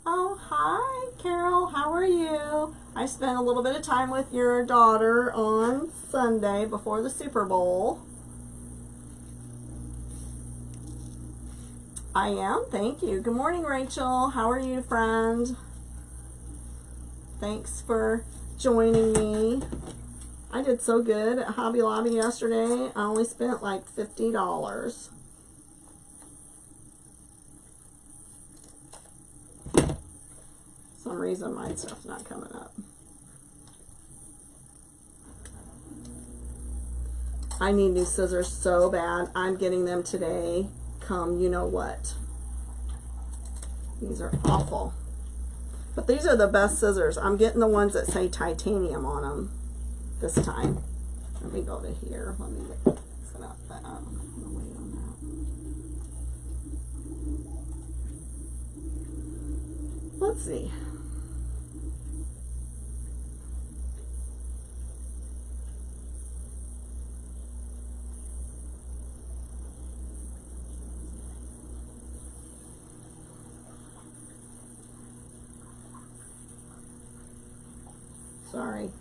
Oh, hi, Carol. How are you? I spent a little bit of time with your daughter on Sunday before the Super Bowl. I am, thank you. Good morning, Rachel. How are you, friend? Thanks for joining me. I did so good at Hobby Lobby yesterday. I only spent like $50. For some reason my stuff's not coming up. I need new scissors so bad. I'm getting them today. Come, you know what. These are awful. But these are the best scissors. I'm getting the ones that say titanium on them this time. Let me go to here. Let me set up that. I'm gonna wait on that. Let's see. Sorry.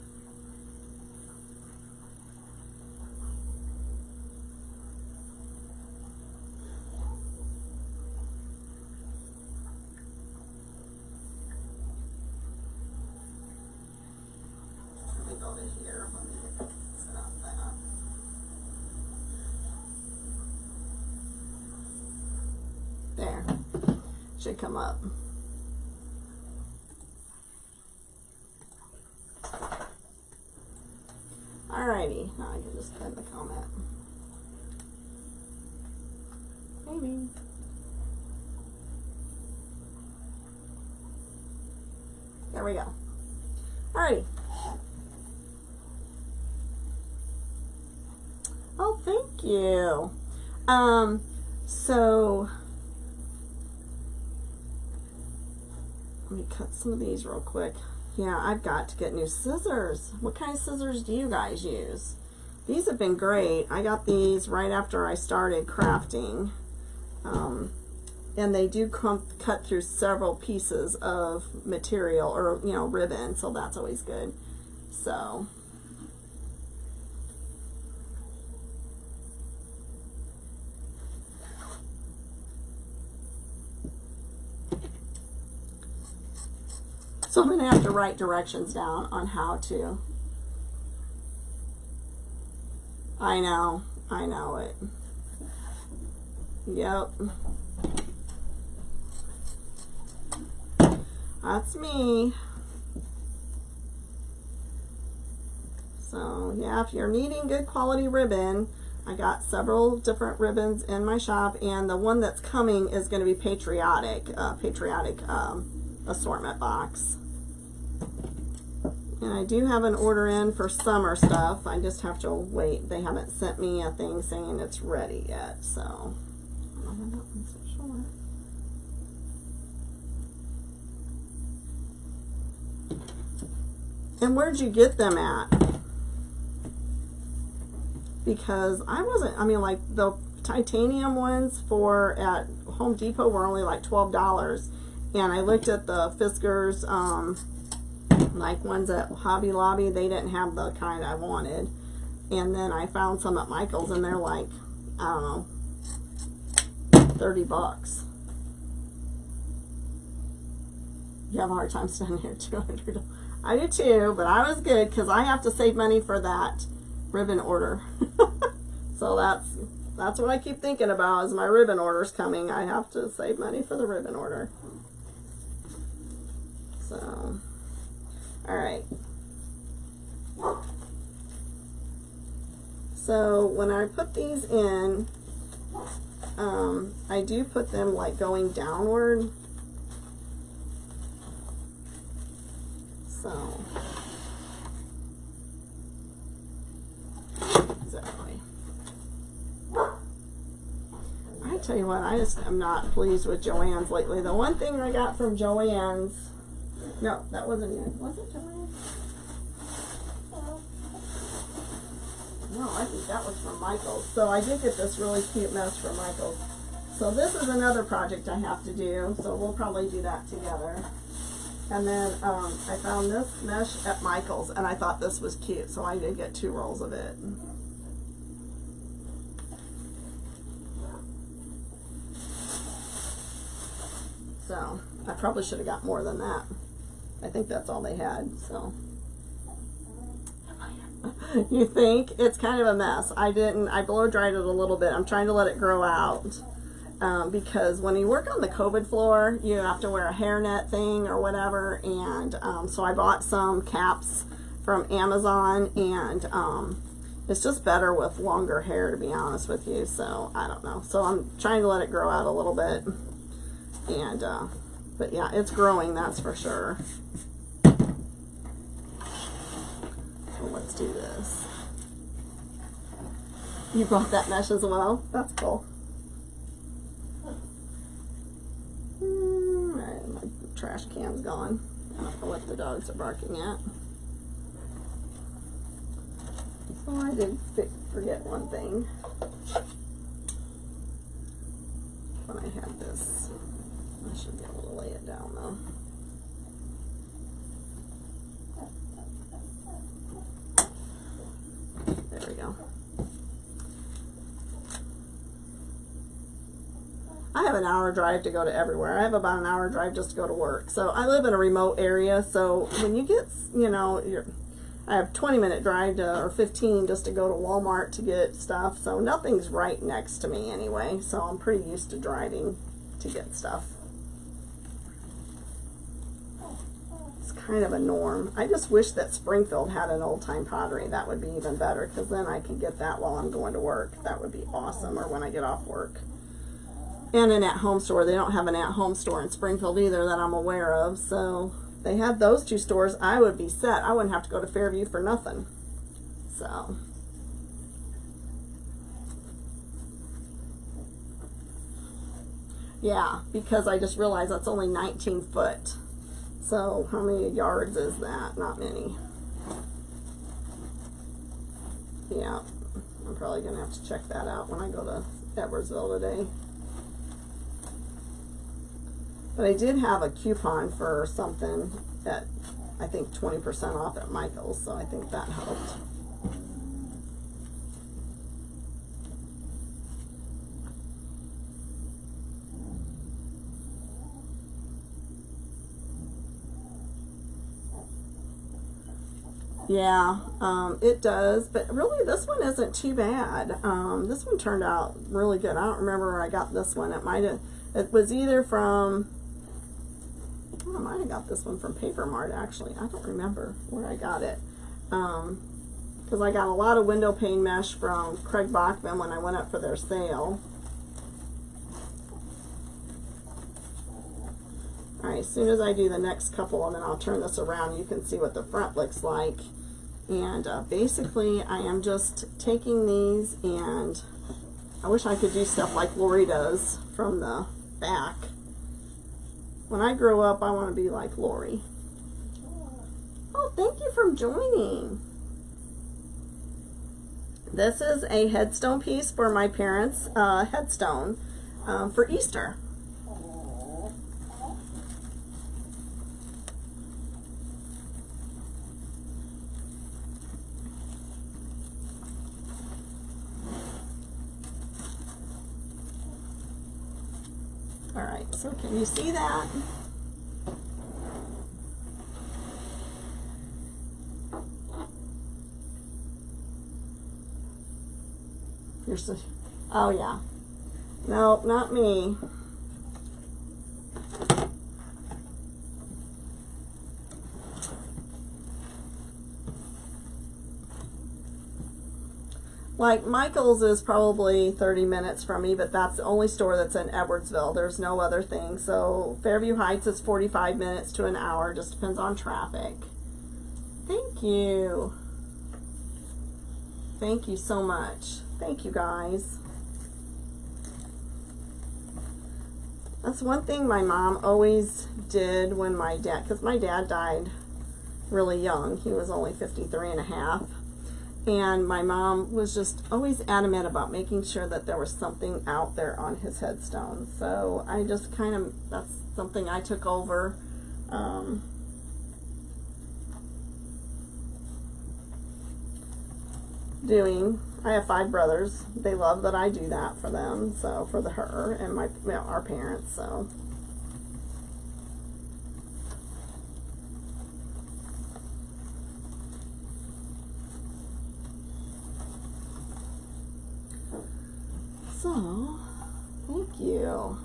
Let me go to here. Let me set up that. There. Should come up. Alrighty, now I can just pin the comment. Maybe. There we go. Alrighty. Oh, thank you. So let me cut some of these real quick. Yeah, I've got to get new scissors. What kind of scissors do you guys use? These have been great. I got these right after I started crafting. And they do cut through several pieces of material, or you know, ribbon, so that's always good. So I'm going to have to write directions down on how to. I know it. Yep. That's me. So yeah, if you're needing good quality ribbon, I got several different ribbons in my shop, and the one that's coming is going to be patriotic assortment box. And I do have an order in for summer stuff. I just have to wait. They haven't sent me a thing saying it's ready yet, so I'm not so sure. And where'd you get them at? Because I mean, like the titanium ones at Home Depot were only like $12. And I looked at the Fiskars, like ones at Hobby Lobby, they didn't have the kind I wanted. And then I found some at Michael's, and they're like, I don't know, $30. You have a hard time standing here, $200. I do too, but I was good because I have to save money for that ribbon order. So that's what I keep thinking about, is my ribbon orders coming. I have to save money for the ribbon order. So, all right. So when I put these in, I do put them like going downward. So exactly. I tell you what, I just am not pleased with Joann's lately. The one thing I got from Joann's, no, that wasn't it. Was it Joann's? No, I think that was from Michael's. So I did get this really cute mesh from Michael's. So this is another project I have to do, so we'll probably do that together. And then I found this mesh at Michael's, and I thought this was cute, so I did get 2 rolls of it. So I probably should have got more than that. I think that's all they had, so. You think? It's kind of a mess. I blow dried it a little bit. I'm trying to let it grow out. Because when you work on the COVID floor, you have to wear a hairnet thing or whatever, and so I bought some caps from Amazon, and it's just better with longer hair, to be honest with you. So I don't know. So I'm trying to let it grow out a little bit, and but yeah, it's growing, that's for sure. So let's do this. You brought that mesh as well? That's cool. Alright, my trash can's gone. I don't know what the dogs are barking at. So I did forget one thing. When I had this, I should be able to lay it down though. There we go. I have an hour drive to go to everywhere. I have about an hour drive just to go to work. So I live in a remote area. So when you get, you know, I have 20-minute drive or 15 just to go to Walmart to get stuff. So nothing's right next to me anyway. So I'm pretty used to driving to get stuff. It's kind of a norm. I just wish that Springfield had an old-time pottery. That would be even better, because then I could get that while I'm going to work. That would be awesome, or when I get off work. And an at-home store. They don't have an at-home store in Springfield either that I'm aware of. So if they had those 2 stores, I would be set. I wouldn't have to go to Fairview for nothing. So yeah, because I just realized that's only 19 foot. So how many yards is that? Not many. Yeah, I'm probably gonna have to check that out when I go to Edwardsville today. But I did have a coupon for something at, I think, 20% off at Michael's, so I think that helped. Yeah, it does, but really this one isn't too bad. This one turned out really good. I don't remember where I got this one. It was either from, I might have got this one from Paper Mart, actually. I don't remember where I got it. Because I got a lot of window pane mesh from Craig Bachman when I went up for their sale. Alright, as soon as I do the next couple, and then I'll turn this around, you can see what the front looks like. And basically, I am just taking these, and I wish I could do stuff like Lori does from the back. When I grow up, I want to be like Lori. Oh, thank you for joining. This is a headstone piece for my parents' headstone for Easter. All right, so can you see that? Here's the, oh yeah. Nope, not me. Like Michael's is probably 30 minutes from me, but that's the only store that's in Edwardsville. There's no other thing. So Fairview Heights is 45 minutes to an hour. Just depends on traffic. Thank you. Thank you so much. Thank you guys. That's one thing my mom always did when my dad, because my dad died really young. He was only 53 and a half. And my mom was just always adamant about making sure that there was something out there on his headstone. So I just kind of, that's something I took over. Doing. I have 5 brothers. They love that I do that for them. So for her and my, you know, our parents. So. So, thank you.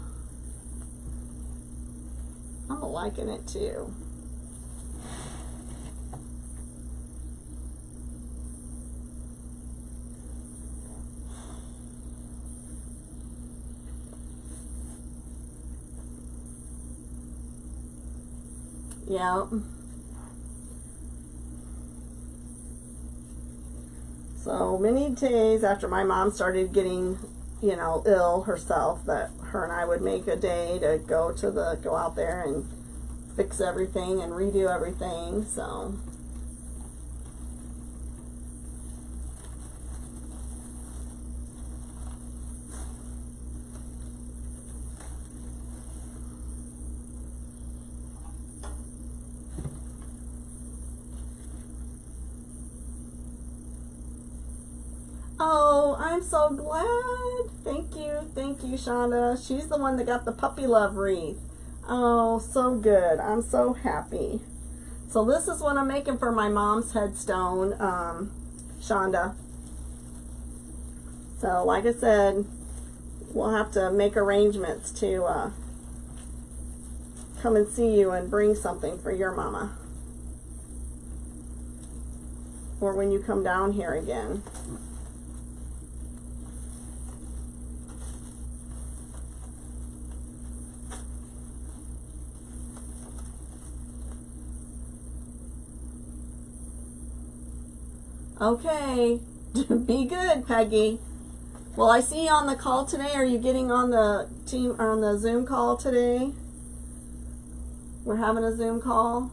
I'm liking it too. Yeah. So many days after my mom started getting, you know, ill herself, that her and I would make a day to go out there and fix everything and redo everything. So oh, I'm so glad. Thank you, Shonda. She's the one that got the puppy love wreath. Oh, so good. I'm so happy. So this is what I'm making for my mom's headstone, Shonda. So like I said, we'll have to make arrangements to come and see you and bring something for your mama. Or when you come down here again. Okay, be good, Peggy. Well, I see you on the call today. Are you getting on the team, on the Zoom call today? We're having a Zoom call.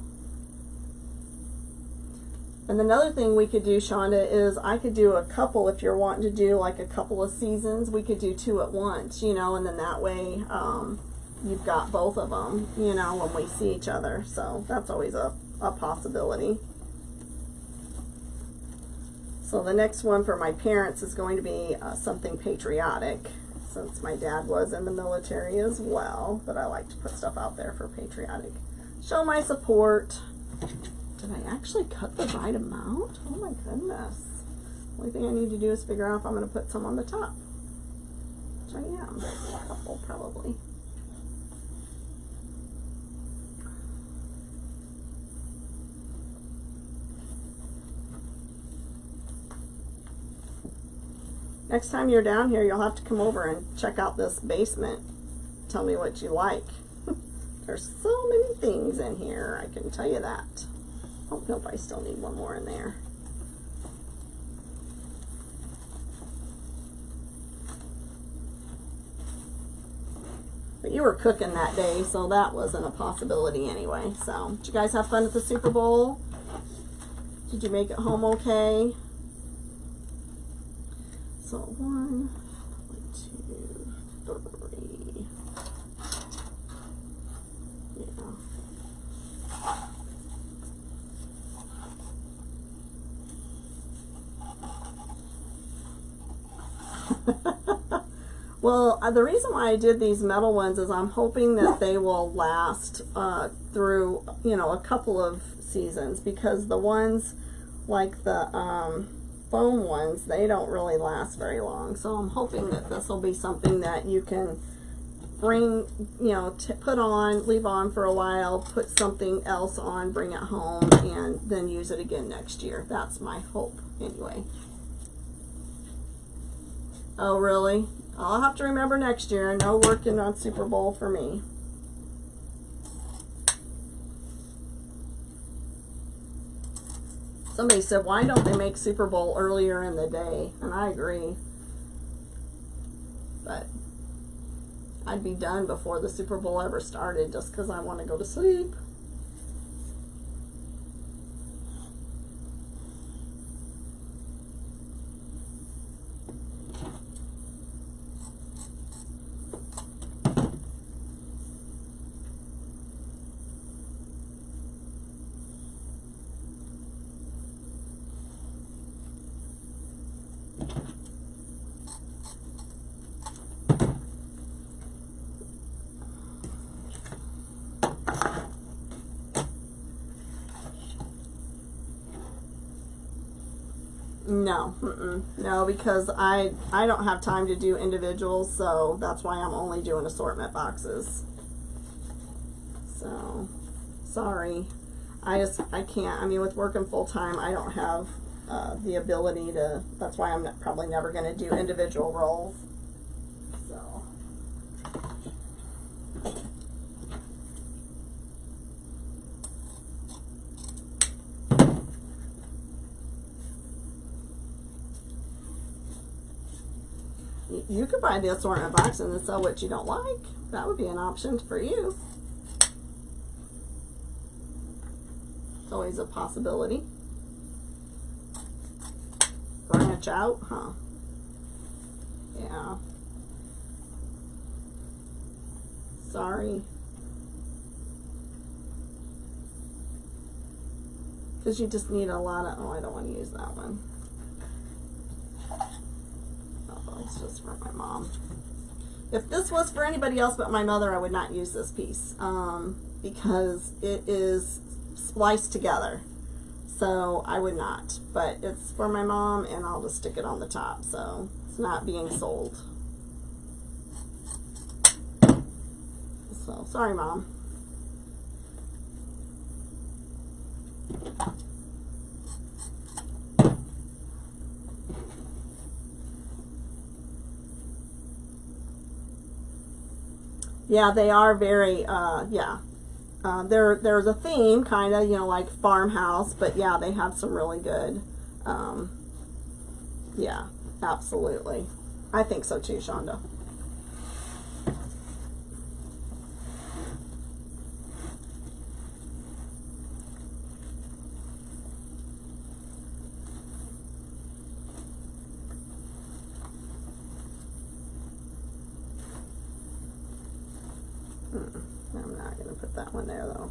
And another thing we could do, Shonda, is I could do a couple, if you're wanting to do like a couple of seasons, we could do 2 at once, you know, and then that way you've got both of them, you know, when we see each other. So that's always a possibility. So the next one for my parents is going to be something patriotic, since my dad was in the military as well, but I like to put stuff out there for patriotic. Show my support. Did I actually cut the right amount? Oh my goodness. Only thing I need to do is figure out if I'm going to put some on the top. Which I am. A couple probably. Next time you're down here, you'll have to come over and check out this basement. Tell me what you like. There's so many things in here, I can tell you that. Oh, nope, I still need one more in there. But you were cooking that day, so that wasn't a possibility anyway. So, did you guys have fun at the Super Bowl? Did you make it home okay? So 1, 2, 3. Yeah. Well, the reason why I did these metal ones is I'm hoping that they will last through, you know, a couple of seasons, because the ones like the foam ones, they don't really last very long. So I'm hoping that this will be something that you can bring, you know, put on, leave on for a while, put something else on, bring it home, and then use it again next year. That's my hope anyway. Oh, really? I'll have to remember next year. No working on Super Bowl for me. Somebody said, why don't they make Super Bowl earlier in the day? And I agree. But I'd be done before the Super Bowl ever started, just because I want to go to sleep. No, no, because I don't have time to do individuals, so that's why I'm only doing assortment boxes. So, sorry. I can't. I mean, with working full time, I don't have the ability to, that's why I'm probably never going to do individual rolls. So. You could buy the assortment box and then sell what you don't like. That would be an option for you. It's always a possibility. Branch out, huh? Yeah. Sorry. Because you just need a lot of, oh, I don't want to use that one. It's just for my mom. If this was for anybody else but my mother, I would not use this piece because it is spliced together. So I would not. But it's for my mom, and I'll just stick it on the top. So it's not being sold. So sorry, Mom. Yeah, they are very, yeah. There's a theme, kind of, you know, like farmhouse, but yeah, they have some really good, yeah, absolutely. I think so too, Shonda. I'm not going to put that one there though.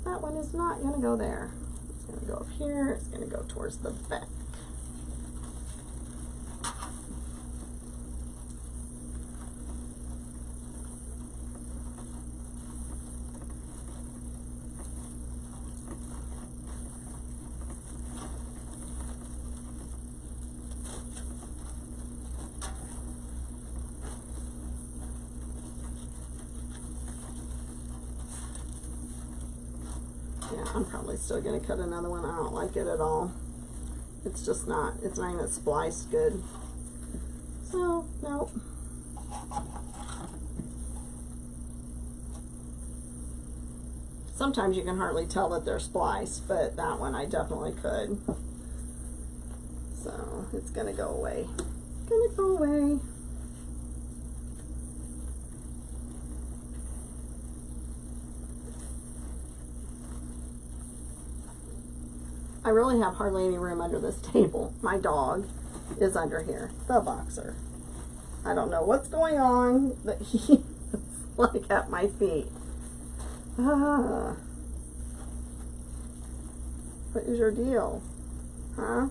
That one is not going to go there. It's going to go up here. It's going to go towards the back. Yeah, I'm probably still going to cut another one. I don't like it at all. It's just not, it's not even spliced good. So, nope. Sometimes you can hardly tell that they're spliced, but that one I definitely could. So, it's going to go away. Going to go away. I really have hardly any room under this table. My dog is under here, the boxer. I don't know what's going on, but he is like at my feet. What is your deal? Huh?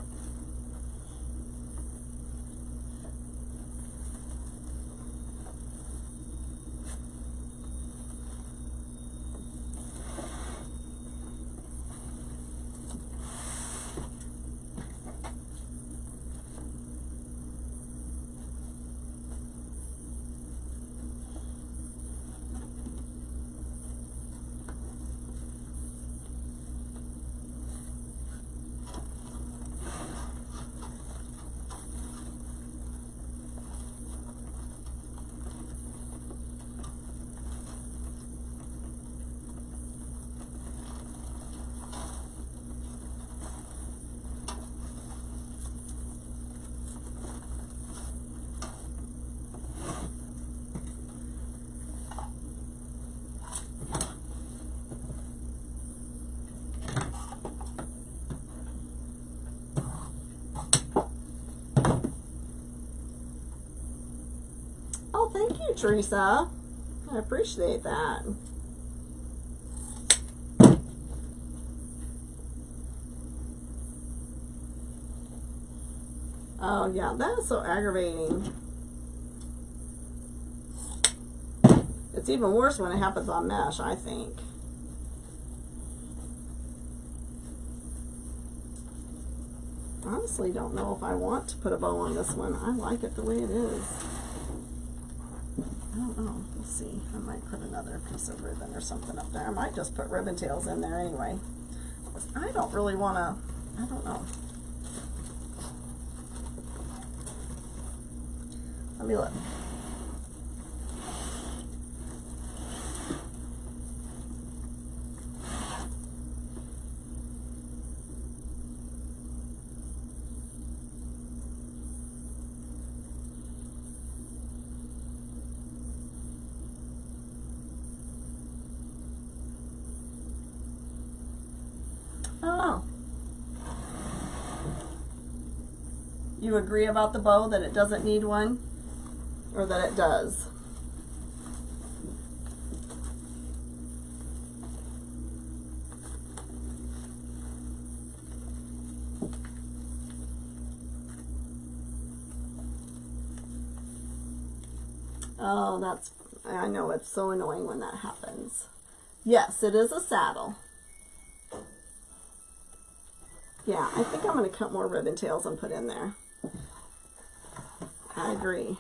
Oh, thank you, Teresa. I appreciate that. Oh, yeah, that is so aggravating. It's even worse when it happens on mesh, I think. Honestly, don't know if I want to put a bow on this one. I like it the way it is. I don't know. We'll see. I might put another piece of ribbon or something up there. I might just put ribbon tails in there anyway. I don't really want to, I don't know. Let me look. Oh. You agree about the bow, that it doesn't need one? Or that it does? Oh, that's, I know, it's so annoying when that happens. Yes, it is a saddle. Yeah, I think I'm going to cut more ribbon tails and put in there. I agree.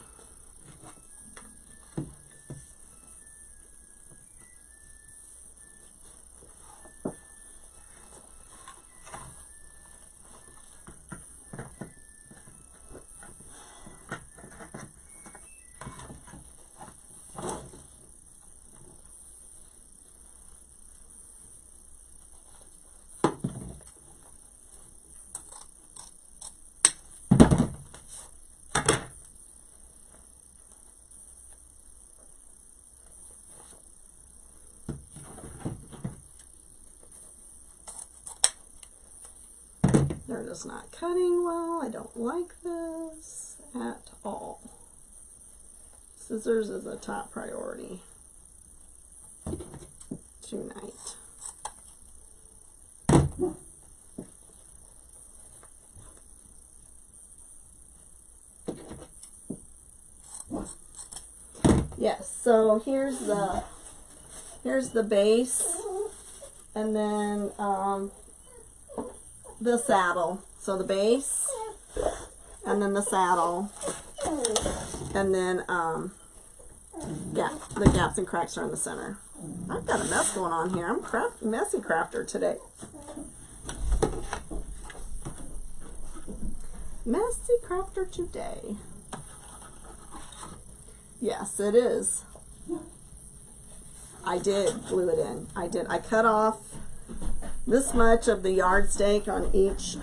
They're just not cutting well. I don't like this at all. Scissors is a top priority. tonight. Yes, so here's the base, and then the saddle. So the base, and then the saddle, and then yeah, the gaps and cracks are in the center. I've got a mess going on here. I'm messy crafter today. Messy crafter today. Yes, it is. I did glue it in. I did. I cut off this much of the yardstake on each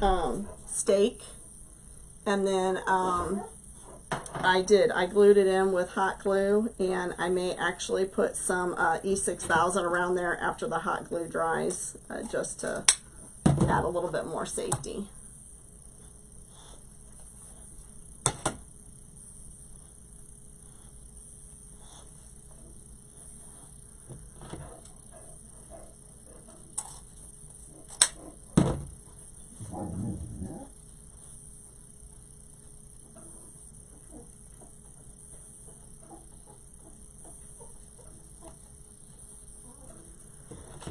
stake, and then I glued it in with hot glue, and I may actually put some E6000 around there after the hot glue dries, just to add a little bit more safety.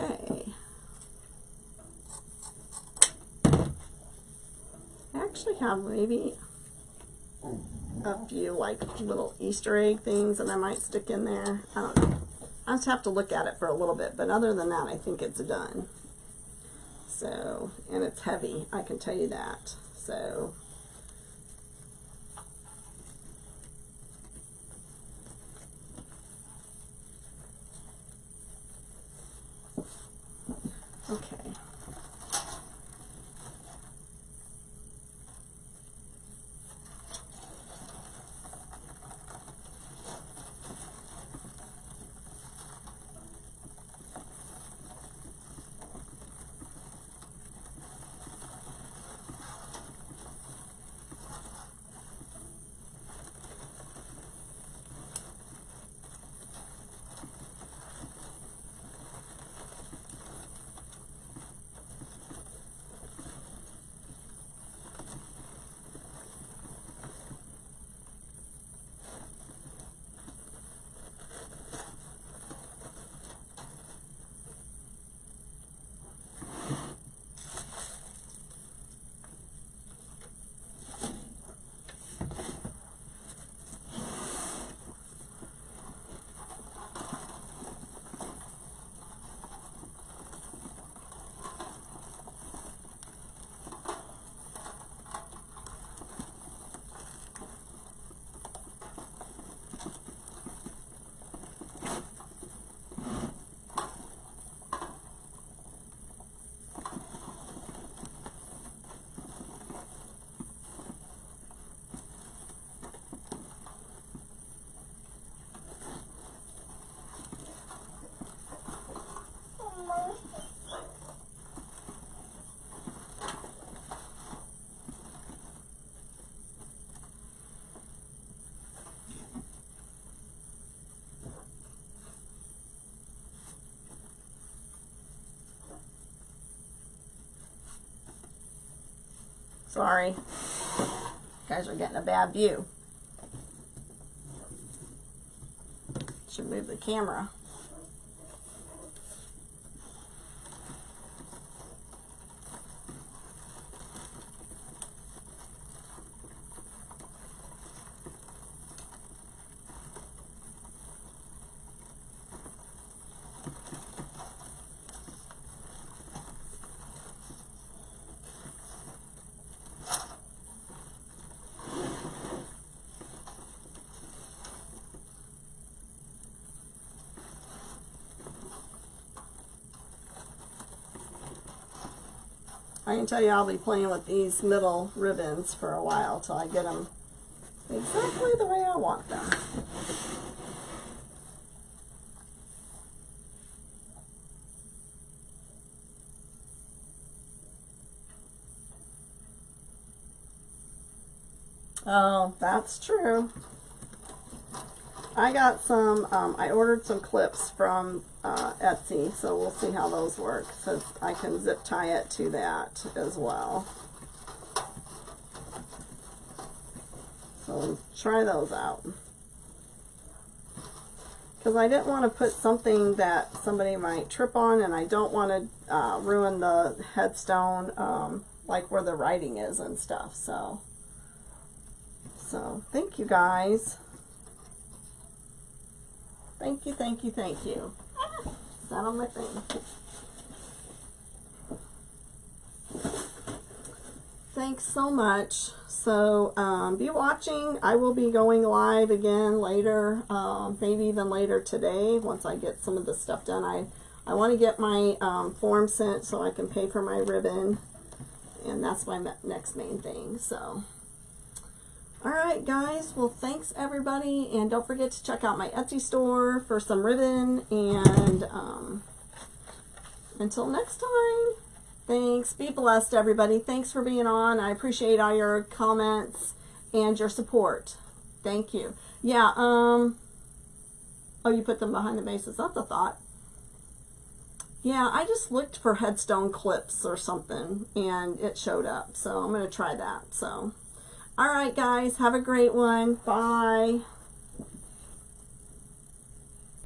Okay. I actually have maybe a few like little Easter egg things that I might stick in there. I don't know. I just have to look at it for a little bit, but other than that, I think it's done. So, and it's heavy, I can tell you that. So, okay. Sorry, you guys are getting a bad view. Should move the camera. I can tell you I'll be playing with these middle ribbons for a while till I get them exactly the way I want them. Oh, that's true. I got some, I ordered some clips from Etsy, so we'll see how those work. So I can zip tie it to that as well. So try those out. Because I didn't want to put something that somebody might trip on, and I don't want to ruin the headstone, like where the writing is and stuff. So thank you guys. Thank you, thank you, thank you. Is that on my thing? Thanks so much. So be watching. I will be going live again later, maybe even later today once I get some of the stuff done. I want to get my form sent so I can pay for my ribbon, and that's my next main thing. So alright guys, well thanks everybody, and don't forget to check out my Etsy store for some ribbon, and until next time, thanks. Be blessed everybody. Thanks for being on. I appreciate all your comments and your support. Thank you. Yeah, oh, you put them behind the bases. That's a thought. Yeah, I just looked for headstone clips or something and it showed up, so I'm going to try that. So alright guys, have a great one. Bye.